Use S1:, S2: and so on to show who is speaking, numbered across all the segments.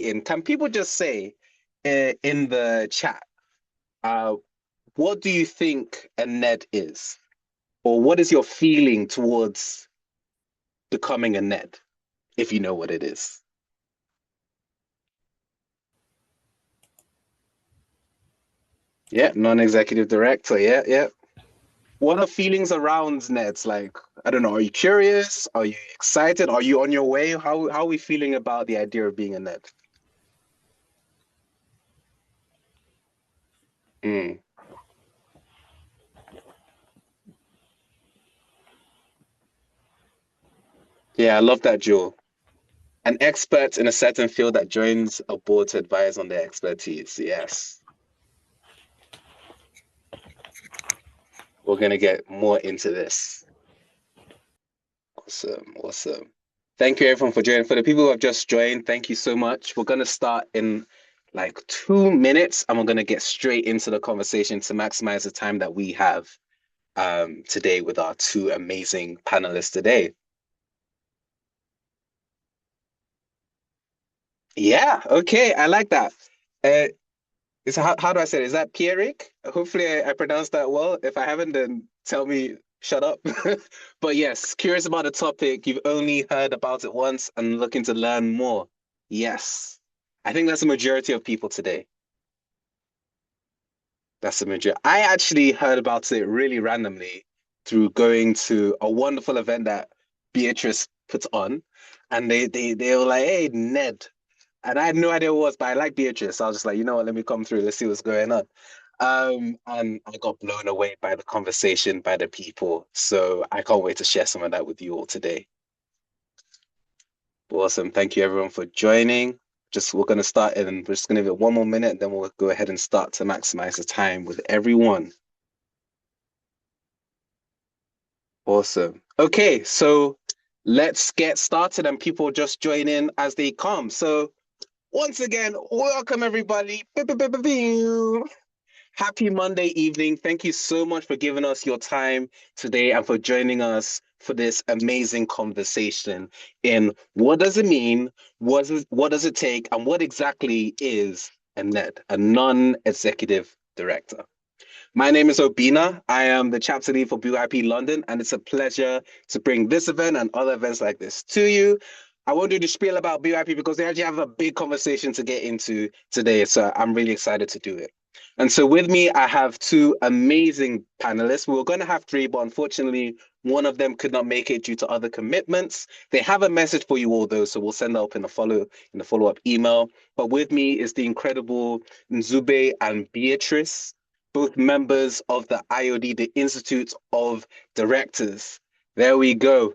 S1: in, can people just say in the chat, uh, what do you think a Ned is? Or what is your feeling towards becoming a Ned, if you know what it is? Yeah, non-executive director. Yeah, yeah. What are feelings around Neds? Like, I don't know, are you curious? Are you excited? Are you on your way? How are we feeling about the idea of being a Ned? Mm. Yeah, I love that, Joel. An expert in a certain field that joins a board to advise on their expertise. Yes, we're gonna get more into this. Awesome, awesome. Thank you everyone for joining. For the people who have just joined, thank you so much. We're gonna start in like 2 minutes and we're gonna get straight into the conversation to maximize the time that we have today with our two amazing panelists today. Yeah, okay, I like that. Uh, how do I say it? Is that Pierrick? Hopefully I pronounced that well. If I haven't, then tell me shut up. But yes, curious about the topic. You've only heard about it once and looking to learn more. Yes. I think that's the majority of people today. That's the majority. I actually heard about it really randomly through going to a wonderful event that Beatrice puts on. And they were like, hey, Ned. And I had no idea what it was, but I like Beatrice. So I was just like, you know what, let me come through. Let's see what's going on. And I got blown away by the conversation, by the people. So I can't wait to share some of that with you all today. Awesome. Thank you everyone for joining. Just we're gonna start in, we're just gonna give it 1 more minute, and then we'll go ahead and start to maximize the time with everyone. Awesome. Okay, so let's get started and people just join in as they come. So once again, welcome everybody. Happy Monday evening. Thank you so much for giving us your time today and for joining us for this amazing conversation in what does it mean, what does it take, and what exactly is a NED, a non-executive director. My name is Obina. I am the chapter lead for BYP London, and it's a pleasure to bring this event and other events like this to you. I won't do the spiel about BYP because they actually have a big conversation to get into today, so I'm really excited to do it. And so with me, I have two amazing panelists. We were going to have three, but unfortunately, one of them could not make it due to other commitments. They have a message for you all, though, so we'll send that up in the follow-up email. But with me is the incredible Nzube and Beatrice, both members of the IOD, the Institute of Directors. There we go.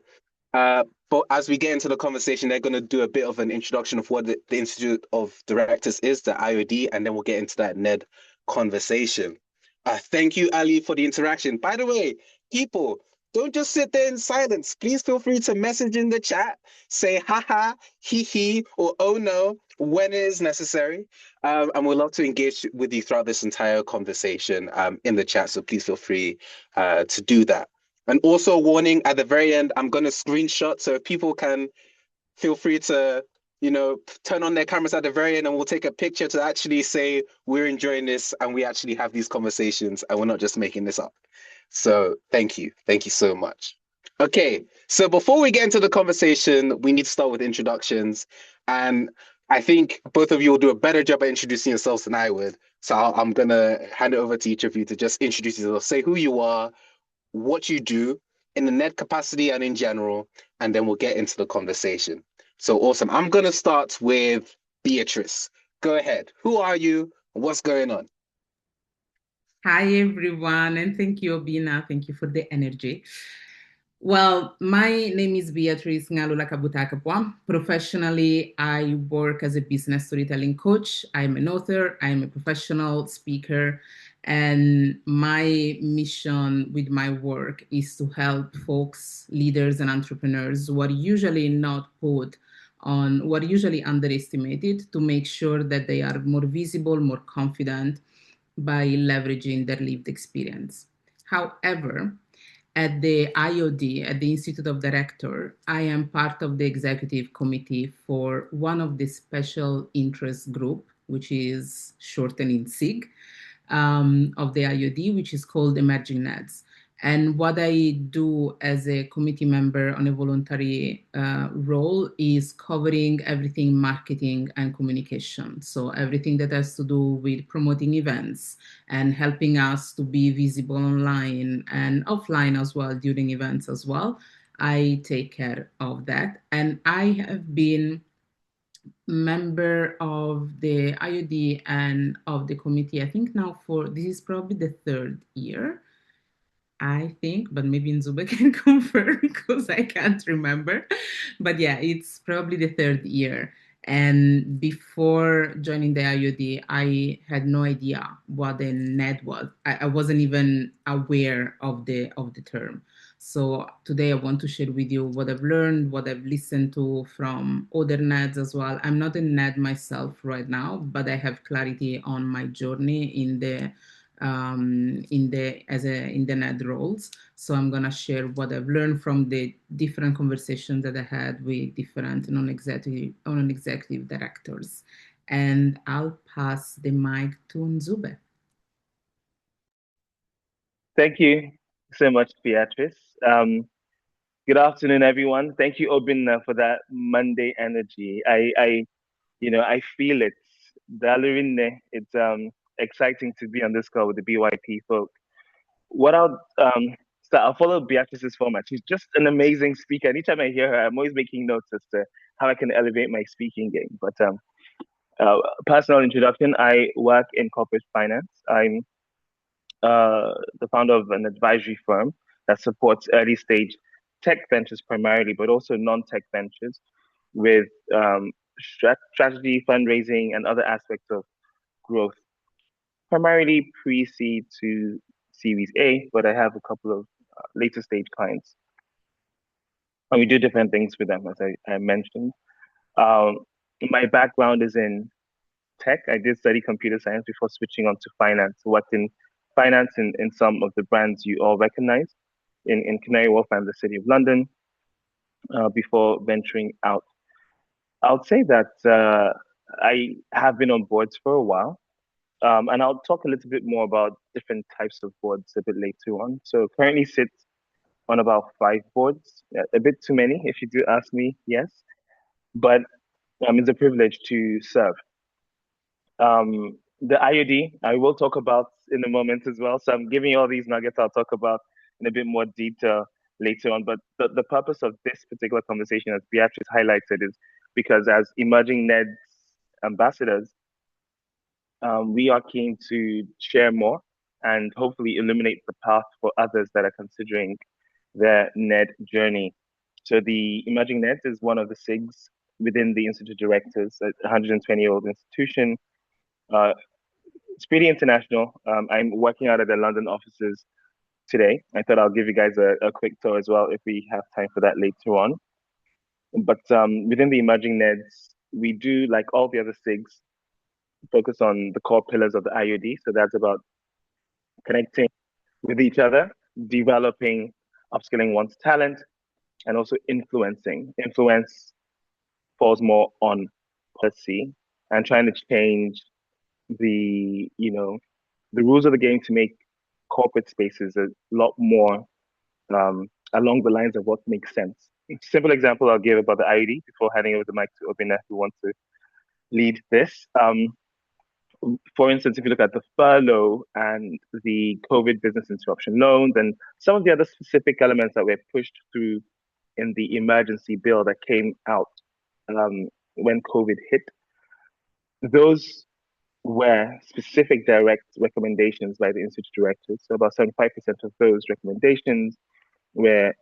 S1: But as we get into the conversation, they're going to do a bit of an introduction of what the Institute of Directors is, the IOD, and then we'll get into that NED conversation. Thank you, Ali, for the interaction. By the way, people, don't just sit there in silence. Please feel free to message in the chat, say haha, hee hee, or oh no when it is necessary. And we'd love to engage with you throughout this entire conversation in the chat. So please feel free to do that. And also a warning at the very end, I'm going to screenshot so people can feel free to, turn on their cameras at the very end and we'll take a picture to actually say we're enjoying this and we actually have these conversations and we're not just making this up. So thank you. Thank you so much. Okay, so before we get into the conversation, we need to start with introductions. And I think both of you will do a better job at introducing yourselves than I would. So I'm going to hand it over to each of you to just introduce yourself, say who you are, what you do in the net capacity and in general, and then we'll get into the conversation. So awesome. I'm going to start with Beatrice. Go ahead. Who are you? What's going on?
S2: Hi, everyone, and thank you, Obina. Thank you for the energy. Well, my name is Beatrice Ngalula Kabutakapwa. Professionally, I work as a business storytelling coach. I'm an author, I'm a professional speaker, and my mission with my work is to help folks, leaders, and entrepreneurs who are usually not put on, what are usually underestimated, to make sure that they are more visible, more confident by leveraging their lived experience. However, At the IOD, at the Institute of Director, I am part of the executive committee for one of the special interest group, which is shortened in SIG, of the IOD, which is called Emerging Nets. And what I do as a committee member on a voluntary role is covering everything marketing and communication. So everything that has to do with promoting events and helping us to be visible online and offline as well during events as well. I take care of that. And I have been member of the IOD and of the committee, I think now for this is probably the third year. I think, but maybe Nzube can confirm because I can't remember. But yeah, it's probably the third year. And before joining the IOD, I had no idea what a net was. I wasn't even aware of the term. So today I want to share with you what I've learned, what I've listened to from other NEDs as well. I'm not a NED myself right now, but I have clarity on my journey in the in the NED roles. So I'm gonna share what I've learned from the different conversations that I had with different non-executive directors. And I'll pass the mic to Nzube.
S3: Thank you so much, Beatrice. Good afternoon, everyone. Thank you, Obin, for that Monday energy. I feel it. Dalurinne, it's exciting to be on this call with the BYP folk. What I'll follow Beatrice's format. She's just an amazing speaker. Anytime I hear her, I'm always making notes as to how I can elevate my speaking game. But personal introduction: I work in corporate finance. I'm the founder of an advisory firm that supports early stage tech ventures primarily, but also non-tech ventures with strategy, fundraising, and other aspects of growth, primarily pre-seed to Series A, but I have a couple of later stage clients. And we do different things with them, as I mentioned. Um, my background is in tech. I did study computer science before switching on to finance. Worked in finance in some of the brands you all recognize in Canary Wharf and the City of London before venturing out. I would say that I have been on boards for a while, and I'll talk a little bit more about different types of boards a bit later on. So currently sit on about 5 boards, a bit too many if you do ask me, yes, but it's a privilege to serve. The IOD, I will talk about in a moment as well. So I'm giving you all these nuggets I'll talk about in a bit more detail later on. But the purpose of this particular conversation, as Beatrice highlighted, is because as emerging NEDs ambassadors, we are keen to share more and hopefully illuminate the path for others that are considering their NED journey. So the Emerging NEDs is one of the SIGs within the Institute of Directors, a 120-year-old institution. It's pretty international. I'm working out of the London offices today. I thought I'll give you guys a quick tour as well if we have time for that later on. But within the Emerging NEDs, we do, like all the other SIGs, focus on the core pillars of the IOD. So that's about connecting with each other, developing, upskilling one's talent, and also influencing. Influence falls more on policy and trying to change the the rules of the game to make corporate spaces a lot more along the lines of what makes sense. Simple example I'll give about the IED before handing over the mic to Obina, who wants to lead this. For instance, if you look at the furlough and the COVID business interruption loans and some of the other specific elements that were pushed through in the emergency bill that came out when COVID hit, those were specific direct recommendations by the Institute directors. So about 75% of those recommendations were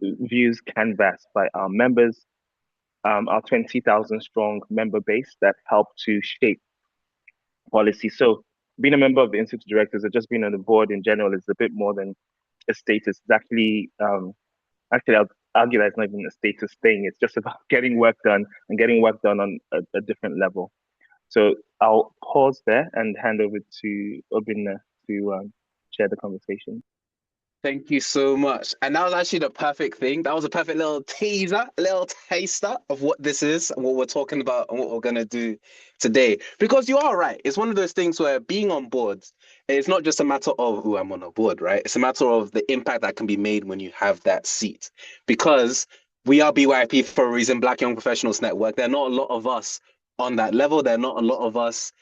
S3: views canvassed by our members, our 20,000 strong member base that helped to shape policy. So being a member of the Institute directors or just being on the board in general is a bit more than a status. It's actually, I'll argue that it's not even a status thing. It's just about getting work done and getting work done on a different level. So I'll pause there and hand over to Obinna to share the conversation.
S1: Thank you so much. And that was actually the perfect thing. That was a perfect little teaser, a little taster of what this is and what we're talking about and what we're going to do today. Because you are right. It's one of those things where being on boards, it's not just a matter of who I'm on a board, right? It's a matter of the impact that can be made when you have that seat. Because we are BYP for a reason, Black Young Professionals Network. There are not a lot of us on that level. There are not a lot of us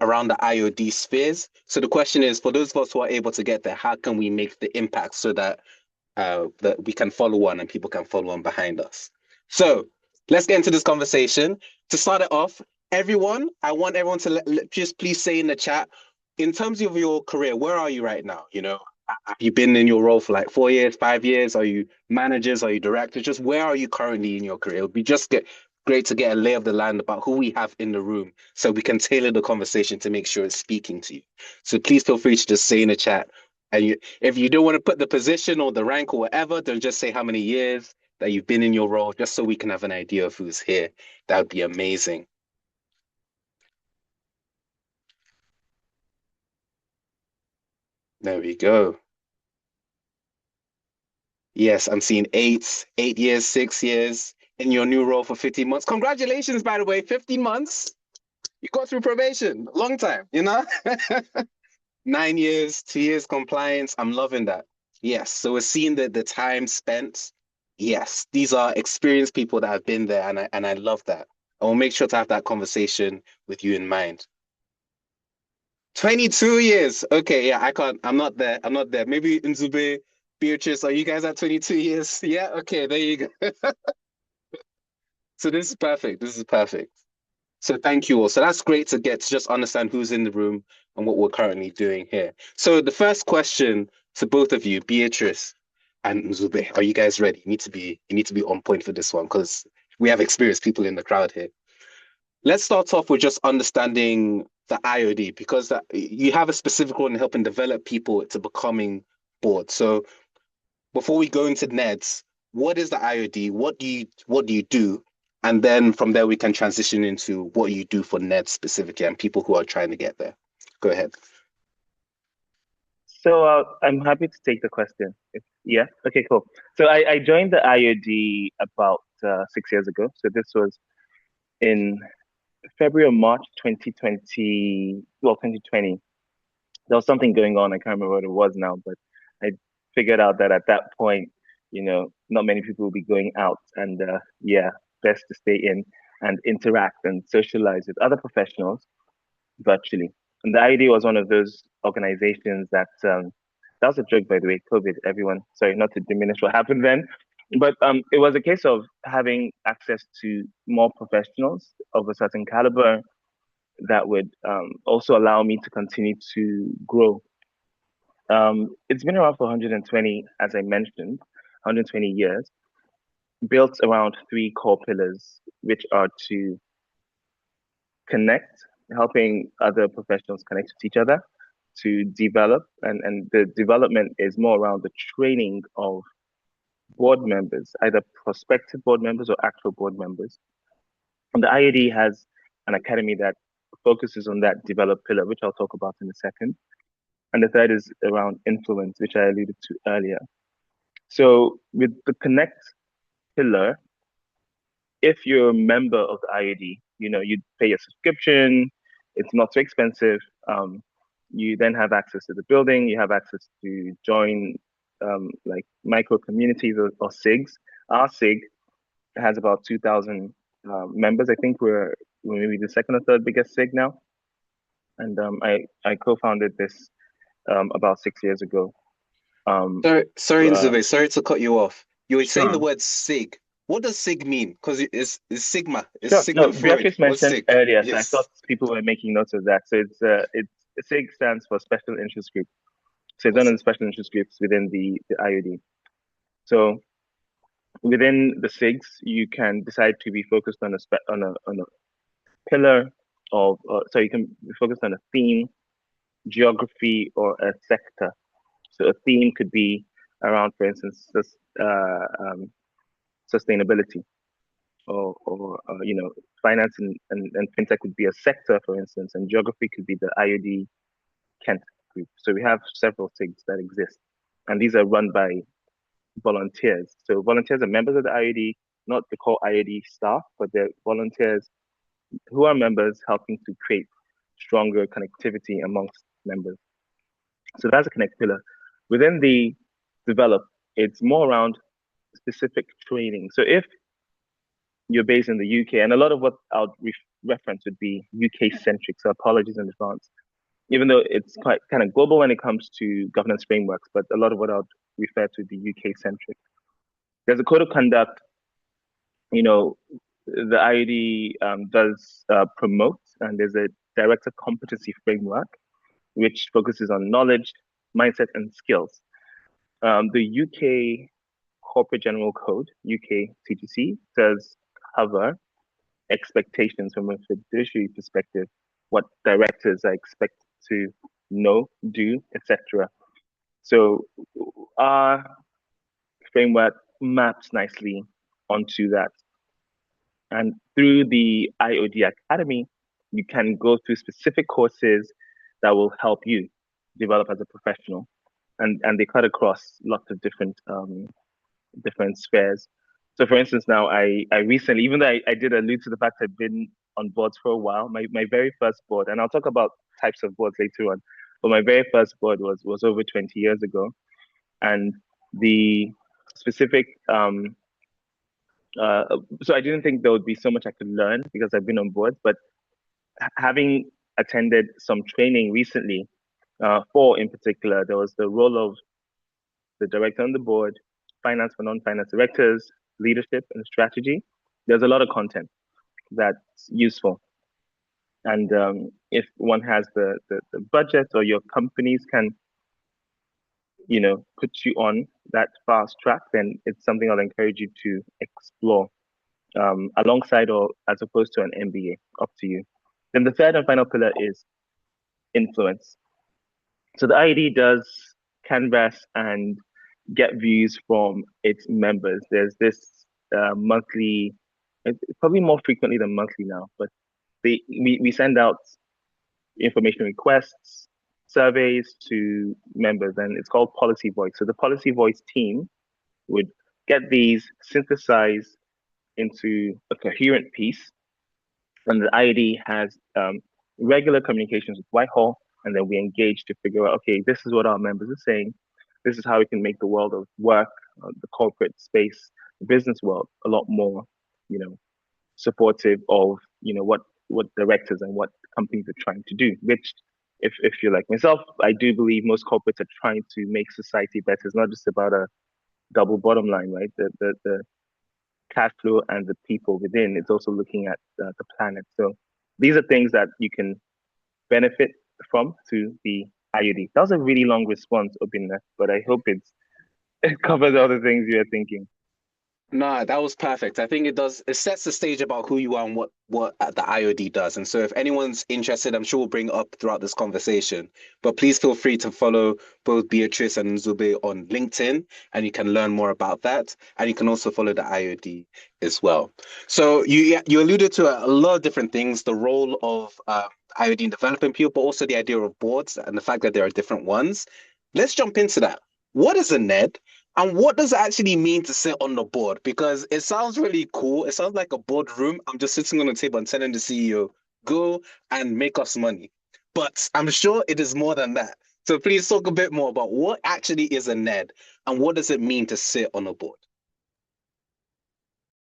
S1: around the IOD spheres. So the question is, for those of us who are able to get there, how can we make the impact so that we can follow on and people can follow on behind us? So let's get into this conversation. To start it off, everyone, I want everyone to just please say in the chat, in terms of your career, where are you right now? You know, have you been in your role for like 4 years, 5 years? Are you managers? Are you directors? Just where are you currently in your career? It would be just great to get a lay of the land about who we have in the room so we can tailor the conversation to make sure it's speaking to you. So please feel free to just say in the chat. And if you don't want to put the position or the rank or whatever, then just say how many years that you've been in your role, just so we can have an idea of who's here. That would be amazing. There we go. Yes, I'm seeing 8 years, 6 years in your new role for 15 months. Congratulations, by the way, 15 months. You got through probation. Long time, you know? 9 years, 2 years compliance. I'm loving that. Yes. So we're seeing the time spent. Yes, these are experienced people that have been there, and I love that. I will make sure to have that conversation with you in mind. 22 years. Okay, yeah, I can't. I'm not there. I'm not there. Maybe Nzube, Beatrice, are you guys at 22 years? Yeah, okay, there you go. So this is perfect. This is perfect. So thank you all. So that's great to get to just understand who's in the room and what we're currently doing here. So the first question to both of you, Beatrice and Nzube, are you guys ready? You need to be on point for this one because we have experienced people in the crowd here. Let's start off with just understanding the IOD because you have a specific role in helping develop people to becoming board. So before we go into NEDs, what is the IOD? What do you do? And then from there we can transition into what you do for NEDs specifically and people who are trying to get there. Go ahead.
S3: So I'm happy to take the question. Yeah. Okay. Cool. So I joined the IOD about 6 years ago. So this was in February or March 2020. Well, 2020. There was something going on. I can't remember what it was now, but I figured out that at that point, not many people will be going out, and yeah, best to stay in and interact and socialize with other professionals virtually. And the IED was one of those organizations that was a joke, by the way, COVID, everyone, sorry, not to diminish what happened then, but it was a case of having access to more professionals of a certain caliber that would also allow me to continue to grow. It's been around for 120, as I mentioned, 120 years, built around three core pillars, which are to connect, helping other professionals connect with each other, to develop, and the development is more around the training of board members, either prospective board members or actual board members. And the IAD has an academy that focuses on that develop pillar, which I'll talk about in a second. And the third is around influence, which I alluded to earlier. So with the connect pillar, if you're a member of the IAD, you pay a subscription. It's not too expensive. You then have access to the building. You have access to join like micro communities or SIGs. Our SIG has about 2,000 members. I think we're maybe the second or third biggest SIG now. And I co-founded this about 6 years ago.
S1: Sorry, Nzube, sorry to cut you off. You were saying the
S3: Sure.
S1: word SIG. What does SIG mean? Because it's Sigma. It's
S3: Sure. No,
S1: Sigmund Freud.
S3: Beatrice
S1: What's
S3: mentioned
S1: SIG?
S3: earlier, so I thought
S1: Yes.
S3: people were making notes of that. So it's SIG stands for Special Interest Group. So it's one of
S1: Awesome.
S3: the special interest groups within the IOD. So within the SIGs, you can decide to be focused on a pillar of, so you can be focused on a theme, geography, or a sector. So a theme could be around, for instance, sustainability, or finance and fintech would be a sector, for instance, and geography could be the IOD Kent group. So we have several SIGs that exist. and these are run by volunteers. So volunteers are members of the IOD, not the core IOD staff, but they're volunteers who are members helping to create stronger connectivity amongst members. So that's a connect pillar. Within the develop, it's more around specific training. So if you're based in the UK, and a lot of what I'll reference would be UK centric, so apologies in advance, even though it's quite kind of global when it comes to governance frameworks, but a lot of what I'll refer to would be UK centric. There's a code of conduct, you know, the IOD does promote, and there's a director competency framework, which focuses on knowledge, mindset, and skills. The UK Corporate General Code, UK CGC, does cover expectations from a fiduciary perspective, what directors are expected to know, do, etc. So our framework maps nicely onto that. And through the IOD Academy, you can go through specific courses that will help you develop as a professional. And they cut across lots of different spheres. So for instance, now I recently, even though I did allude to the fact I've been on boards for a while, my very first board, and I'll talk about types of boards later on, but my very first board was over 20 years ago. And the specific so I didn't think there would be so much I could learn because I've been on boards, but having attended some training recently, in particular, there was the role of the director on the board, finance for non-finance directors, leadership and strategy. There's a lot of content that's useful. And if one has the budget, or your companies can, put you on that fast track, then it's something I'll encourage you to explore alongside or as opposed to an MBA, up to you. Then the third and final pillar is influence. So the IED does canvas and get views from its members. There's this monthly, probably more frequently than monthly now, but we send out information requests, surveys to members, and it's called Policy Voice. So the Policy Voice team would get these synthesized into a coherent piece, and the IED has regular communications with Whitehall, and then we engage to figure out, okay, this is what our members are saying. This is how we can make the world of work, the corporate space, the business world a lot more, supportive of, what directors and what companies are trying to do. Which, if you're like myself, I do believe most corporates are trying to make society better. It's not just about a double bottom line, right? The cash flow and the people within. It's also looking at the planet. So these are things that you can benefit from through the IUD. That was a really long response, Obinna, but I hope it covers all the things you're thinking.
S1: No, that was perfect. I think it sets the stage about who you are and what the IOD does. And so if anyone's interested, I'm sure we'll bring it up throughout this conversation. But please feel free to follow both Beatrice and Nzube on LinkedIn, and you can learn more about that. And you can also follow the IOD as well. So you alluded to a lot of different things, the role of IOD in developing people, but also the idea of boards and the fact that there are different ones. Let's jump into that. What is a NED? And what does it actually mean to sit on the board? Because it sounds really cool. It sounds like a boardroom. I'm just sitting on the table and telling the CEO, go and make us money. But I'm sure it is more than that. So please talk a bit more about what actually is a NED and what does it mean to sit on a board?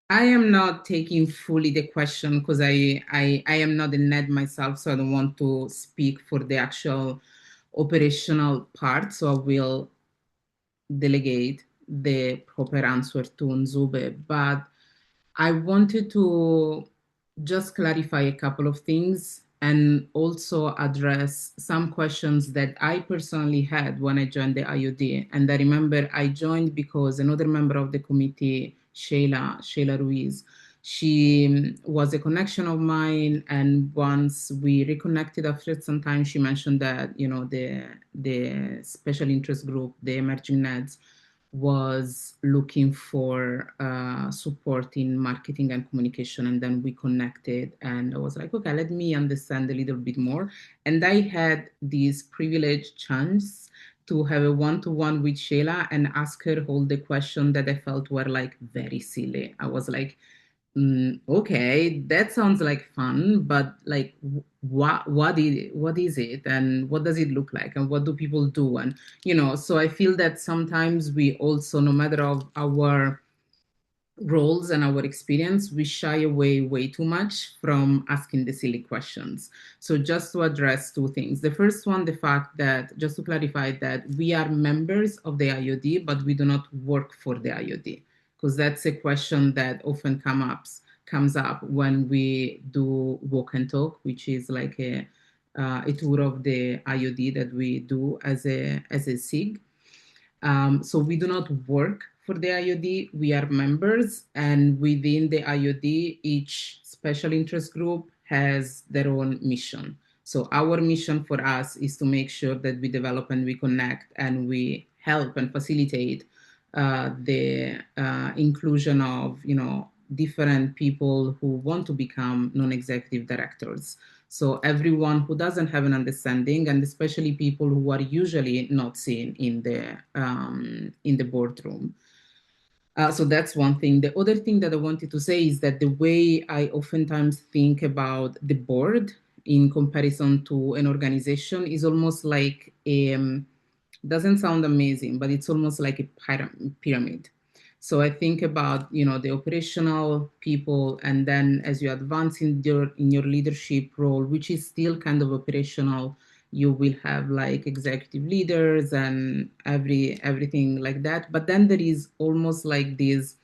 S2: I am not taking fully the question because I am not a NED myself, so I don't want to speak for the actual operational part. So I will delegate the proper answer to Nzube, but I wanted to just clarify a couple of things and also address some questions that I personally had when I joined the IOD. And I remember I joined because another member of the committee, Sheila Ruiz, she was a connection of mine, and once we reconnected after some time, she mentioned that the special interest group, the emerging NEDs, was looking for support in marketing and communication, and then we connected, and I was like, okay, let me understand a little bit more. And I had this privileged chance to have a one-to-one with Sheila and ask her all the questions that I felt were like very silly. I was like, okay, that sounds like fun, but like what is it, and what does it look like, and what do people do? And so I feel that sometimes we also, no matter of our roles and our experience, we shy away way too much from asking the silly questions. So just to address two things. The first one, the fact that, just to clarify, that we are members of the IOD, but we do not work for the IOD, because that's a question that often comes up when we do walk and talk, which is like a tour of the IOD that we do as a SIG. So we do not work for the IOD, we are members, and within the IOD, each special interest group has their own mission. So our mission for us is to make sure that we develop and we connect and we help and facilitate the inclusion of, different people who want to become non-executive directors. So everyone who doesn't have an understanding, and especially people who are usually not seen in the boardroom. So that's one thing. The other thing that I wanted to say is that the way I oftentimes think about the board in comparison to an organization is almost like doesn't sound amazing, but it's almost like a pyramid. So I think about the operational people, and then as you advance in your leadership role, which is still kind of operational, you will have like executive leaders and everything like that. But then there is almost like this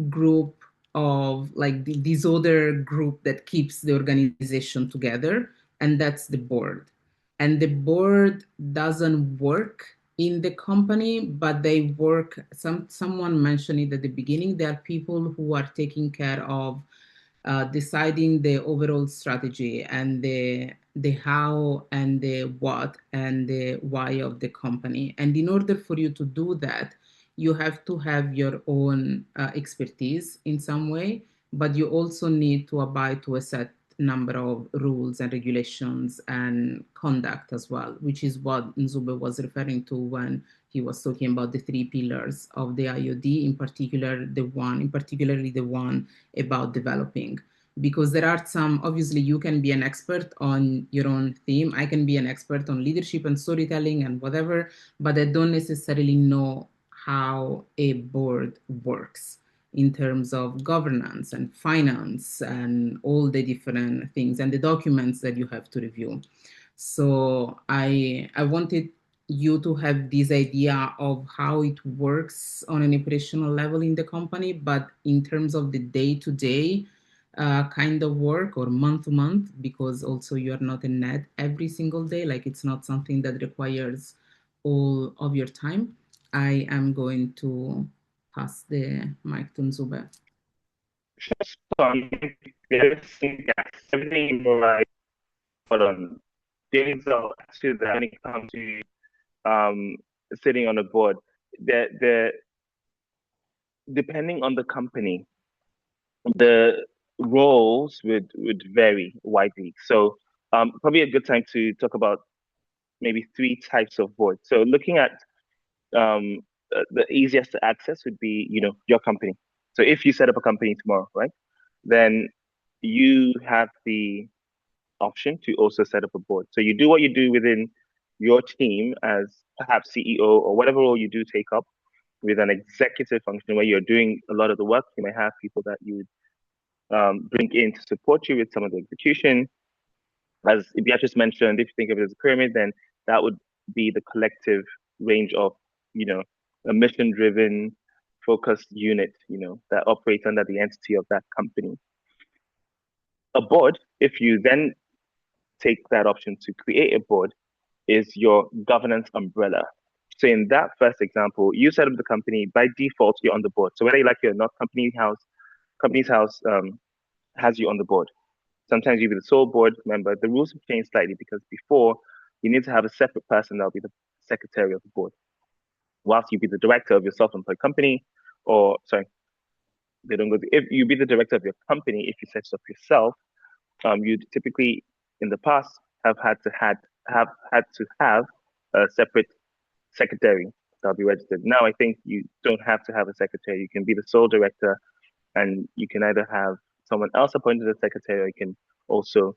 S2: group of like this other group that keeps the organization together, and that's the board. And the board doesn't work in the company, but they work. Someone mentioned it at the beginning. There are people who are taking care of deciding the overall strategy and the how and the what and the why of the company. And in order for you to do that, you have to have your own expertise in some way, but you also need to abide to a set number of rules and regulations and conduct as well, which is what Nzube was referring to when he was talking about the three pillars of the IOD, particularly the one about developing. Because there are some, obviously you can be an expert on your own theme. I can be an expert on leadership and storytelling and whatever, but I don't necessarily know how a board works in terms of governance and finance and all the different things and the documents that you have to review. So I wanted you to have this idea of how it works on an operational level in the company, but in terms of the day-to-day kind of work or month-to-month, because also you're not in net every single day, like it's not something that requires all of your time. I am going to pass the mic to Nzube.
S3: Everything you right. Hold on. Things I'll ask you that when it comes to sitting on a board, the depending on the company, the roles would vary widely. So probably a good time to talk about maybe three types of boards. So looking at the easiest to access would be, your company. So if you set up a company tomorrow, right, then you have the option to also set up a board. So you do what you do within your team as perhaps CEO or whatever role you do take up with an executive function where you're doing a lot of the work. You may have people that you would bring in to support you with some of the execution. As Beatrice mentioned, if you think of it as a pyramid, then that would be the collective range of, a mission-driven, focused unit, that operates under the entity of that company. A board, if you then take that option to create a board, is your governance umbrella. So in that first example, you set up the company, by default, you're on the board. So whether you like it or not, Companies House has you on the board. Sometimes you'll be the sole board member. The rules have changed slightly because before you need to have a separate person that'll be the secretary of the board, whilst you be the director of your self-employed company, or sorry, they don't go. If you be the director of your company, if you set it up yourself, you typically in the past have had to have a separate secretary that'll be registered. Now, I think you don't have to have a secretary. You can be the sole director, and you can either have someone else appointed as secretary, or you can also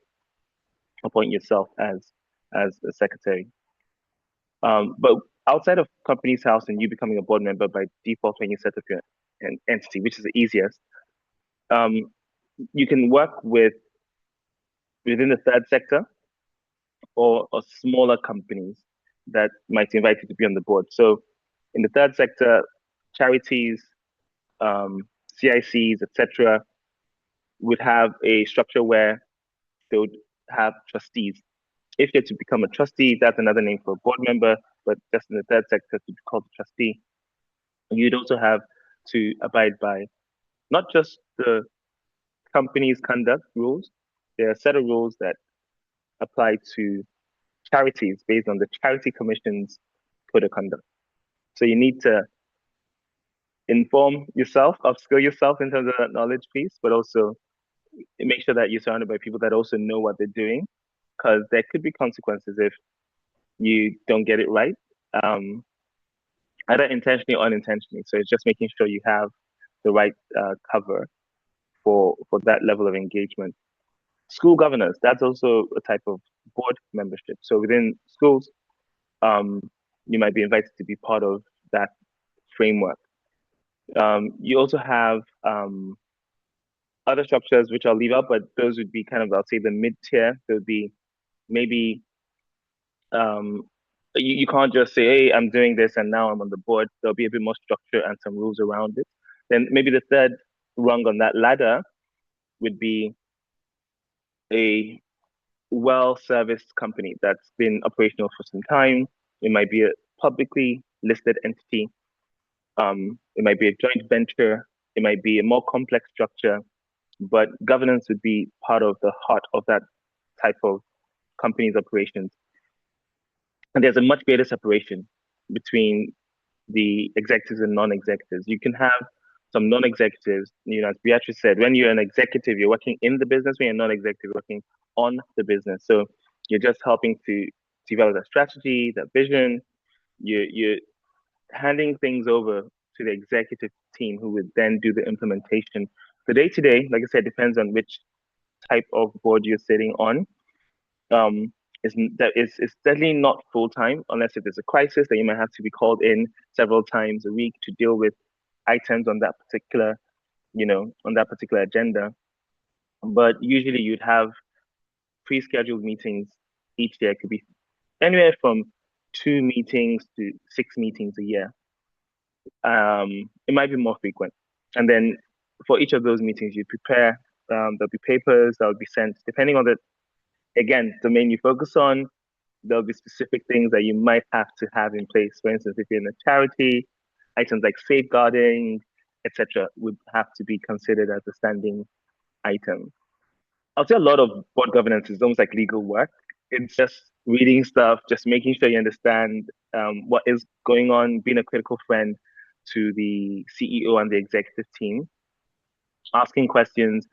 S3: appoint yourself as a secretary. But outside of Companies House and you becoming a board member by default when you set up your an entity, which is the easiest, you can work within the third sector or smaller companies that might invite you to be on the board. So in the third sector, charities, CICs, etc., would have a structure where they would have trustees. If you're to become a trustee, that's another name for a board member, but just in the third sector to be called a trustee. You'd also have to abide by not just the company's conduct rules, there are a set of rules that apply to charities based on the Charity Commission's code of conduct. So you need to inform yourself, upskill yourself in terms of that knowledge piece, but also make sure that you're surrounded by people that also know what they're doing, because there could be consequences if you don't get it right, either intentionally or unintentionally. So it's just making sure you have the right cover for that level of engagement. School governance, that's also a type of board membership. So within schools, you might be invited to be part of that framework. You also have other structures which I'll leave out, but those would be kind of, I'll say, the mid-tier. There would be maybe you can't just say, hey, I'm doing this and now I'm on the board. There'll be a bit more structure and some rules around it. Then maybe the third rung on that ladder would be a well-serviced company that's been operational for some time. It might be a publicly listed entity. It might be a joint venture. It might be a more complex structure, but governance would be part of the heart of that type of company's operations. And there's a much greater separation between the executives and non-executives. You can have some non-executives, as Beatrice said, when you're an executive, you're working in the business. When you're non-executive, you're working on the business. So you're just helping to develop that strategy, that vision. You're handing things over to the executive team who would then do the implementation. The day-to-day, like I said, depends on which type of board you're sitting on. It's definitely not full-time unless if there's a crisis that you might have to be called in several times a week to deal with items on that particular, on that particular agenda. But usually you'd have pre-scheduled meetings each year. It could be anywhere from 2 meetings to 6 meetings a year. It might be more frequent. And then for each of those meetings, you prepare, there'll be papers that will be sent, depending on the domain you focus on. There'll be specific things that you might have to have in place. For instance, if you're in a charity, items like safeguarding, etc., would have to be considered as a standing item. I'll say a lot of board governance is almost like legal work. It's just reading stuff, just making sure you understand what is going on, being a critical friend to the CEO and the executive team, asking questions,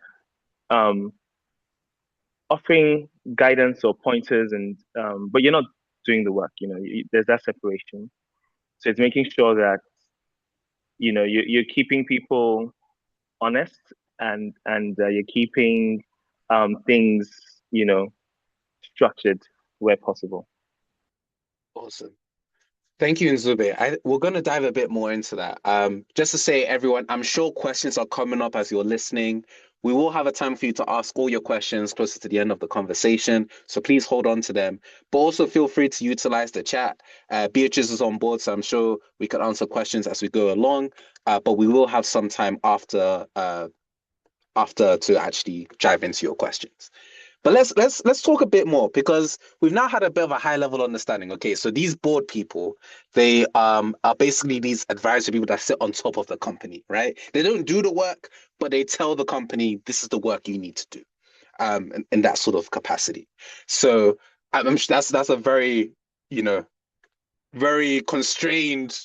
S3: offering guidance or pointers, and but you're not doing the work. There's that separation. So it's making sure that you're keeping people honest and you're keeping things structured where possible.
S1: Awesome. Thank you, Nzube. We're going to dive a bit more into that. Just to say, everyone, I'm sure questions are coming up as you're listening. We will have a time for you to ask all your questions closer to the end of the conversation, so please hold on to them. But also feel free to utilize the chat. Beatrice is on board, so I'm sure we can answer questions as we go along. But we will have some time after to actually dive into your questions. But let's talk a bit more, because we've now had a bit of a high level understanding. Okay, so these board people, they are basically these advisory people that sit on top of the company, right? They don't do the work, but they tell the company this is the work you need to do, in that sort of capacity. So I'm sure that's a very very constrained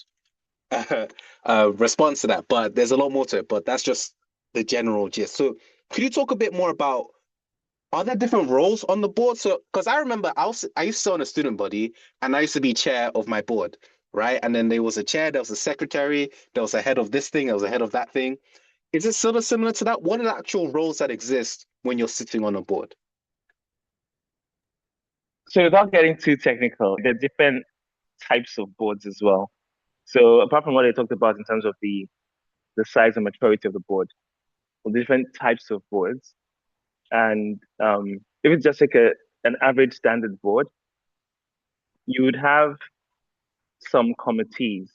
S1: response to that. But there's a lot more to it. But that's just the general gist. So could you talk a bit more about are there different roles on the board? So, because I remember I used to sit on a student body and I used to be chair of my board, right? And then there was a chair, there was a secretary, there was a head of this thing, there was a head of that thing. Is it sort of similar to that? What are the actual roles that exist when you're sitting on a board?
S3: So without getting too technical, there are different types of boards as well. So apart from what I talked about in terms of the size and maturity of the board, different types of boards. And if it's just like an average standard board, you would have some committees,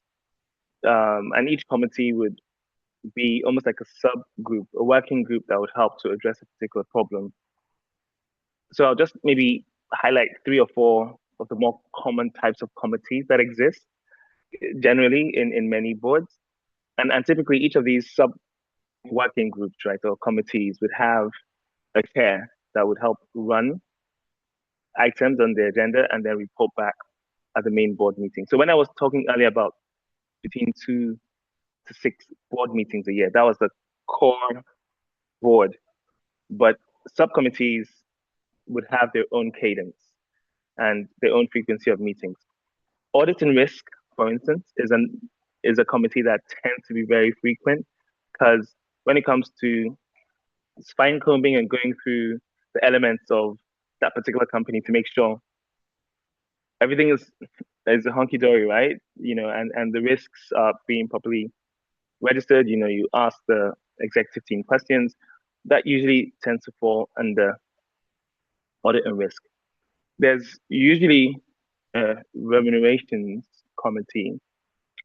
S3: and each committee would be almost like a subgroup, a working group that would help to address a particular problem. So I'll just maybe highlight 3 or 4 of the more common types of committees that exist generally in many boards. And typically each of these sub working groups, right, or committees would have a chair that would help run items on the agenda and then report back at the main board meeting. So when I was talking earlier about between 2 to 6 board meetings a year, that was the core board. But subcommittees would have their own cadence and their own frequency of meetings. Audit and risk, for instance, is a committee that tends to be very frequent because when it comes to fine combing and going through the elements of that particular company to make sure everything is hunky dory, right? And the risks are being properly registered. You ask the executive team questions that usually tends to fall under audit and risk. There's usually a remunerations committee.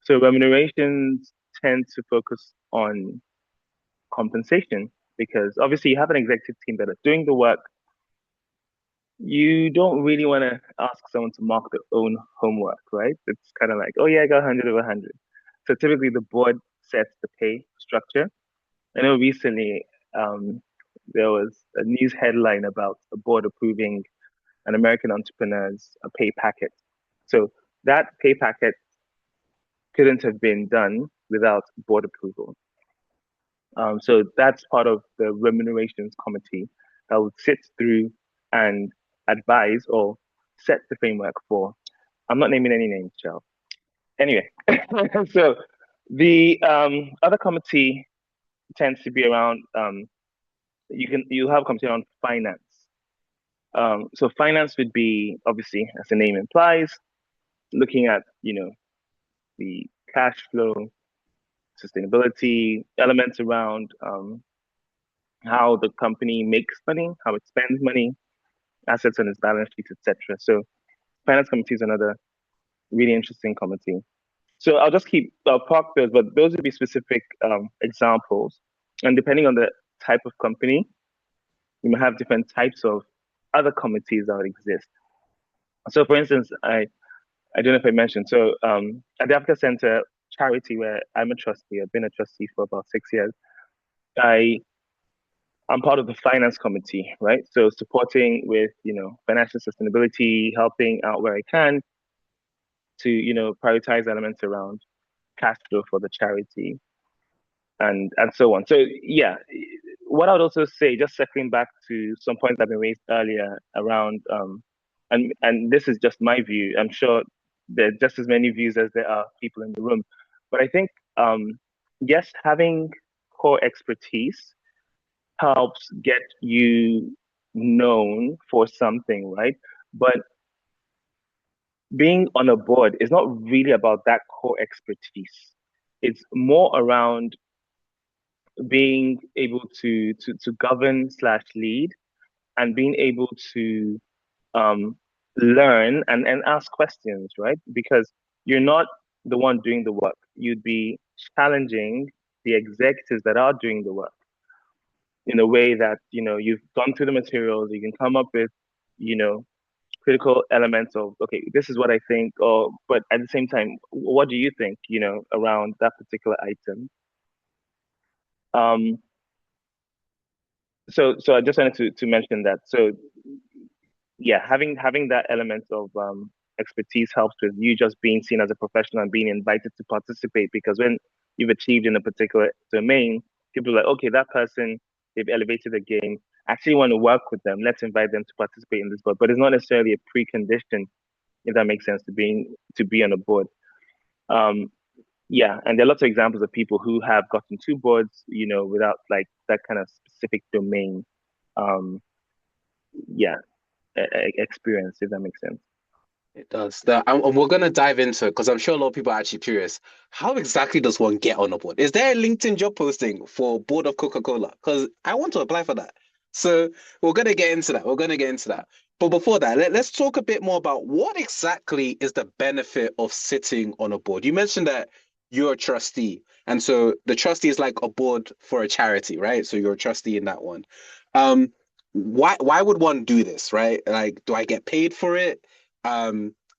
S3: So remunerations tend to focus on compensation because obviously you have an executive team that are doing the work. You don't really want to ask someone to mark their own homework, right? It's kind of like, oh yeah, I got 100 of 100. So typically the board sets the pay structure. I know recently there was a news headline about a board approving an American entrepreneur's pay packet. So that pay packet couldn't have been done without board approval. So that's part of the remunerations committee that would sit through and advise or set the framework for. I'm not naming any names, Charles. Anyway, so the other committee tends to be around. You have a committee on finance. So finance would be obviously, as the name implies, looking at the cash flow, sustainability elements around how the company makes money, how it spends money, assets on its balance sheet, etc. So finance committee is another really interesting committee. So I'll park those, but those would be specific examples. And depending on the type of company, you may have different types of other committees that would exist. So for instance, I don't know if I mentioned, so at the Africa Center charity where I'm a trustee, I've been a trustee for about 6 years, I'm part of the finance committee, right? So supporting with, financial sustainability, helping out where I can to, prioritize elements around cash flow for the charity and so on. So yeah, what I would also say, just circling back to some points that have been raised earlier around, and this is just my view, I'm sure there are just as many views as there are people in the room, but I think, yes, having core expertise helps get you known for something, right? But being on a board is not really about that core expertise. It's more around being able to govern slash lead and being able to learn and ask questions, right? Because you're not the one doing the work. You'd be challenging the executives that are doing the work in a way that you've gone through the materials, you can come up with critical elements of, okay, this is what I think, or but at the same time, what do you think around that particular item. So I just wanted to mention that. So yeah, having that element of expertise helps with you just being seen as a professional and being invited to participate, because when you've achieved in a particular domain, people are like, okay, that person, they've elevated the game, actually want to work with them, let's invite them to participate in this board. But it's not necessarily a precondition, if that makes sense, to be on a board. Yeah, and there are lots of examples of people who have gotten two boards, without like that kind of specific domain, yeah, experience, if that makes sense.
S1: It does. And we're gonna dive into it because I'm sure a lot of people are actually curious. How exactly does one get on a board? Is there a LinkedIn job posting for board of Coca-Cola? Because I want to apply for that. So we're gonna get into that. We're gonna get into that. But before that, let's talk a bit more about what exactly is the benefit of sitting on a board. You mentioned that you're a trustee, and so the trustee is like a board for a charity, right? So you're a trustee in that one. Um, why would one do this, right? Like, do I get paid for it? I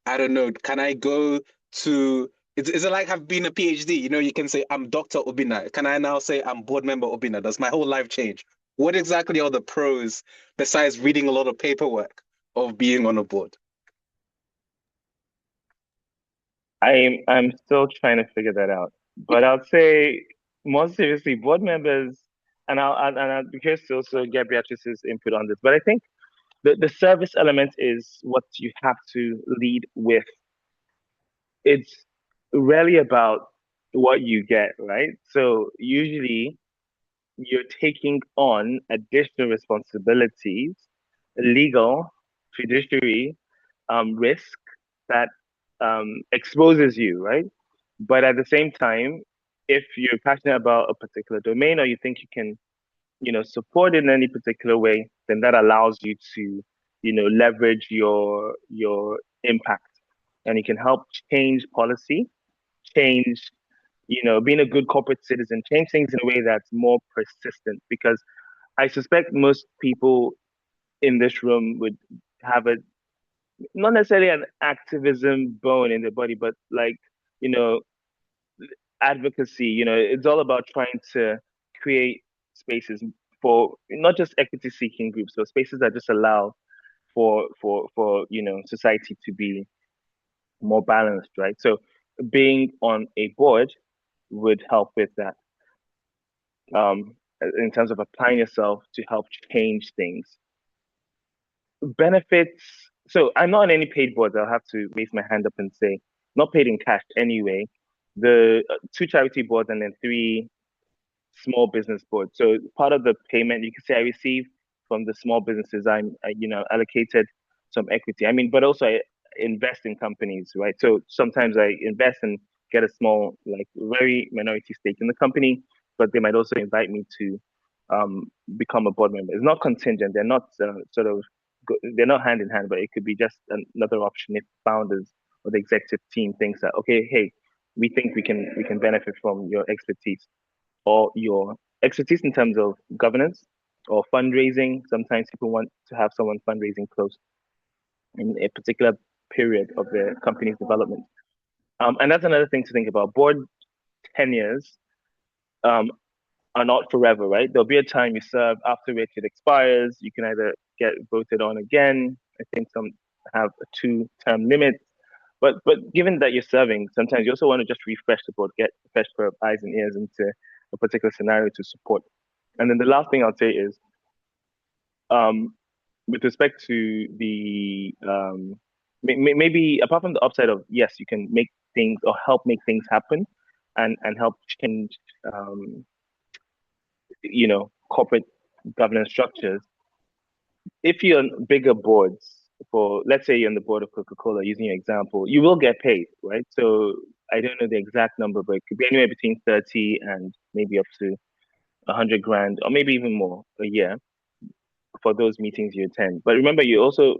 S1: don't know. Can I go to is it like I've been a PhD? You can say I'm Dr. Obina. Can I now say I'm board member Obina? Does my whole life change? What exactly are the pros besides reading a lot of paperwork of being on a board?
S3: I'm still trying to figure that out. But I'll say more seriously, board members, and I'll be curious to also get Beatrice's input on this. But I think the service element is what you have to lead with. It's really about what you get, right? So usually you're taking on additional responsibilities, legal, fiduciary, risk that exposes you, right? But at the same time, if you're passionate about a particular domain or you think you can, support in any particular way, then that allows you to, leverage your impact, and you can help change policy, change, being a good corporate citizen, change things in a way that's more persistent. Because I suspect most people in this room would have a not necessarily an activism bone in their body, but like, you know, advocacy, it's all about trying to create spaces for not just equity seeking groups, but spaces that just allow for society to be more balanced, right? So being on a board would help with that, in terms of applying yourself to help change things. Benefits. So I'm not on any paid boards. I'll have to raise my hand up and say, not paid in cash anyway. The two charity boards and then three small business boards. So part of the payment you can say I receive from the small businesses, I'm allocated some equity. I mean, but also I invest in companies, right? So sometimes I invest and get a small, like very minority stake in the company, but they might also invite me to become a board member. It's not contingent. They're not they're not hand in hand, but it could be just another option if founders or the executive team thinks that, okay, hey, we think we can benefit from your expertise or your expertise in terms of governance or fundraising. Sometimes people want to have someone fundraising close in a particular period of the company's development. And that's another thing to think about. Board tenures um, are not forever, right? There'll be a time you serve after which it expires. You can either get voted on again. I think some have a 2-term limit. But given that you're serving, sometimes you also want to just refresh the board, get a fresh pair of eyes and ears into a particular scenario to support. And then the last thing I'll say is, with respect to the maybe apart from the upside of yes, you can make things or help make things happen, and help change corporate governance structures. If you're on bigger boards, for let's say you're on the board of Coca-Cola, using your example, you will get paid, right? So I don't know the exact number, but it could be anywhere between 30 and maybe up to 100 grand, or maybe even more a year for those meetings you attend. But remember, you're also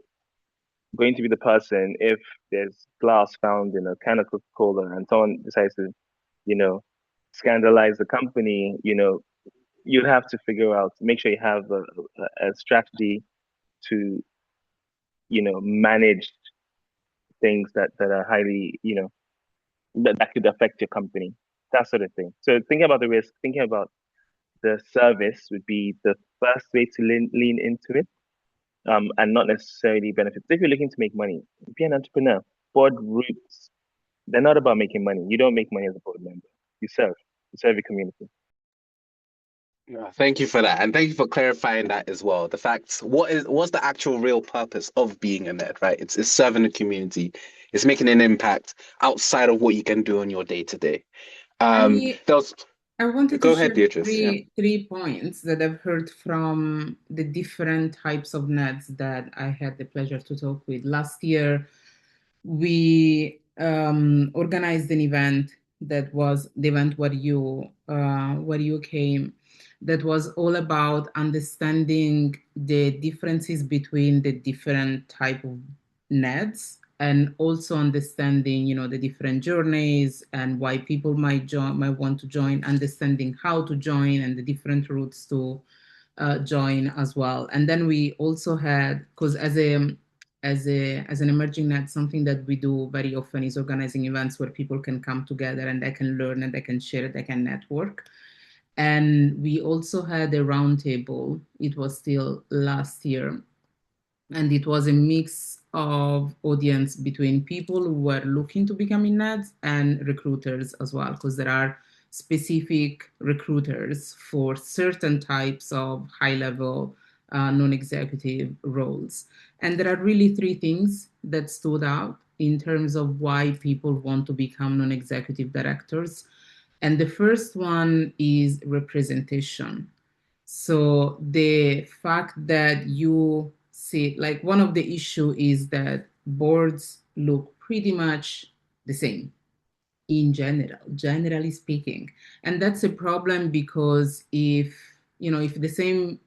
S3: going to be the person if there's glass found in a can of Coca-Cola and someone decides to, scandalize the company, you'd have to figure out, make sure you have a strategy to, manage things that are highly, that could affect your company, that sort of thing. So thinking about the risk, thinking about the service would be the first way to lean into it, and not necessarily benefits. If you're looking to make money, be an entrepreneur. Board routes, they're not about making money. You don't make money as a board member. You serve your community.
S1: Yeah, thank you for that, and thank you for clarifying that as well. The facts, what's the actual real purpose of being a net, right? It's serving the community. It's making an impact outside of what you can do on your day to day.
S2: I
S1: There was,
S2: I wanted to
S1: go ahead,
S2: share
S1: Beatrice. Yeah.
S2: three points that I've heard from the different types of nets that I had the pleasure to talk with. Last year, we organized an event that was the event where you came, that was all about understanding the differences between the different type of nets, and also understanding, you know, the different journeys and why people might want to join, understanding how to join and the different routes to join as well. And then we also had, because as an emerging net, something that we do very often is organizing events where people can come together and they can learn and they can share, they can network. And we also had a roundtable. It was still last year, and it was a mix of audience between people who were looking to become in nets and recruiters as well, because there are specific recruiters for certain types of high level non-executive roles. And there are really three things that stood out in terms of why people want to become non-executive directors. And the first one is representation. So the fact that you see, like, one of the issue is that boards look pretty much the same in general, generally speaking. And that's a problem, because if, you know, if the same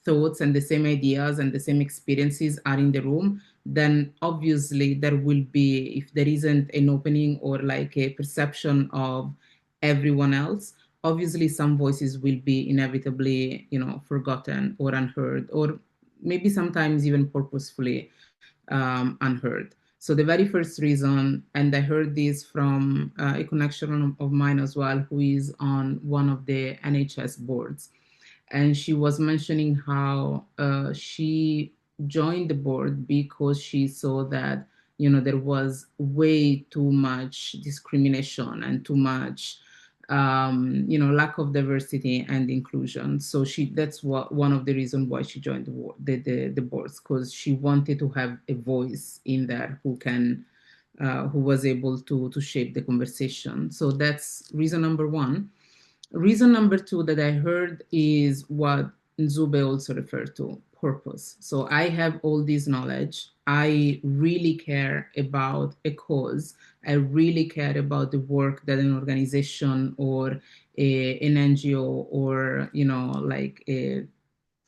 S2: thoughts and the same ideas and the same experiences are in the room, then obviously there will be, if there isn't an opening or like a perception of everyone else, obviously some voices will be inevitably, you know, forgotten or unheard, or maybe sometimes even purposefully unheard. So the very first reason, and I heard this from a connection of mine as well, who is on one of the NHS boards, and she was mentioning how she joined the board because she saw that, you know, there was way too much discrimination and too much you know, lack of diversity and inclusion. So she, that's what one of the reasons why she joined the boards, because she wanted to have a voice in there who can who was able to shape the conversation. So that's reason number one. Reason number two that I heard is what Nzube also referred to, purpose. So I have all this knowledge. I really care about a cause. I really care about the work that an organization or an NGO or, you know, like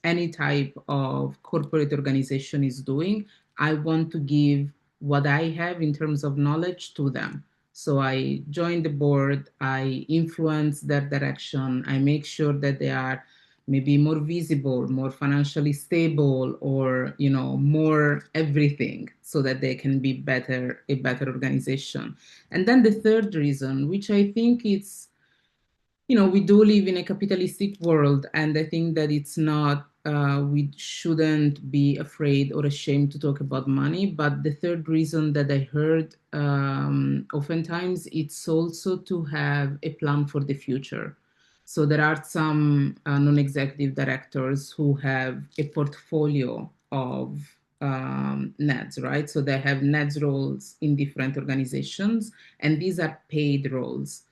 S2: any type of corporate organization is doing. I want to give what I have in terms of knowledge to them. So I join the board, I influence their direction, I make sure that they are maybe more visible, more financially stable, or, you know, more everything, so that they can be a better organization. And then the third reason, which I think it's, you know, we do live in a capitalistic world, and I think that it's not, we shouldn't be afraid or ashamed to talk about money. But the third reason that I heard oftentimes, it's also to have a plan for the future. So there are some non-executive directors who have a portfolio of nets, right? So they have nets roles in different organizations, and these are paid roles.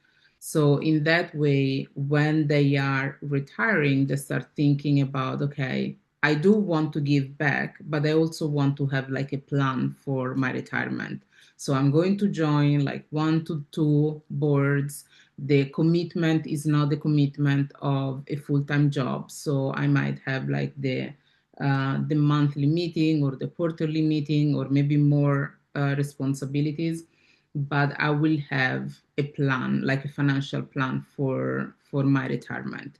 S2: So in that way, when they are retiring, they start thinking about, okay, I do want to give back, but I also want to have like a plan for my retirement. So I'm going to join like 1 to 2 boards. The commitment is not the commitment of a full-time job. So I might have like the monthly meeting or the quarterly meeting, or maybe more responsibilities, but I will have a plan, like a financial plan for my retirement.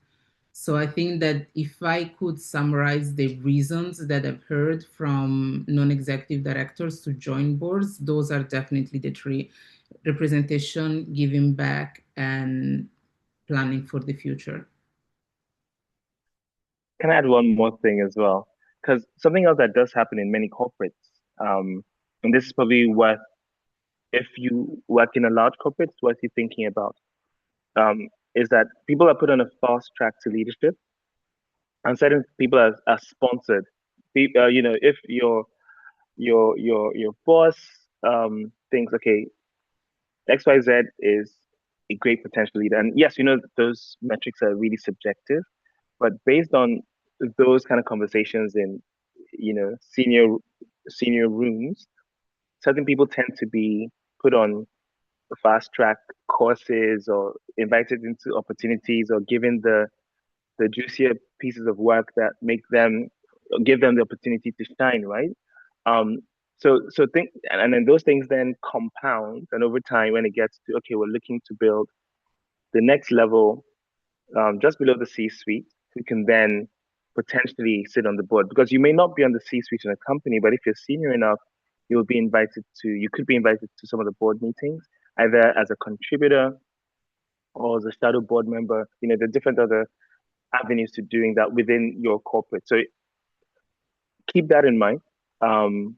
S2: So I think that if I could summarize the reasons that I've heard from non-executive directors to join boards, those are definitely the three: representation, giving back, and planning for the future.
S3: Can I add one more thing as well? Because something else that does happen in many corporates, and this is probably what, if you work in a large corporate, what you're thinking about, is that people are put on a fast track to leadership, and certain people are sponsored. If your boss thinks, okay, XYZ is a great potential leader, and yes, those metrics are really subjective, but based on those kind of conversations in senior rooms, certain people tend to be put on fast track courses or invited into opportunities or given the juicier pieces of work that give them the opportunity to shine, right? Um, so think, and then those things then compound, and over time, when it gets to, okay, we're looking to build the next level, just below the C-suite, who can then potentially sit on the board, because you may not be on the C-suite in a company, but if you're senior enough, you could be invited to some of the board meetings, either as a contributor or as a shadow board member. The different other avenues to doing that within your corporate. So keep that in mind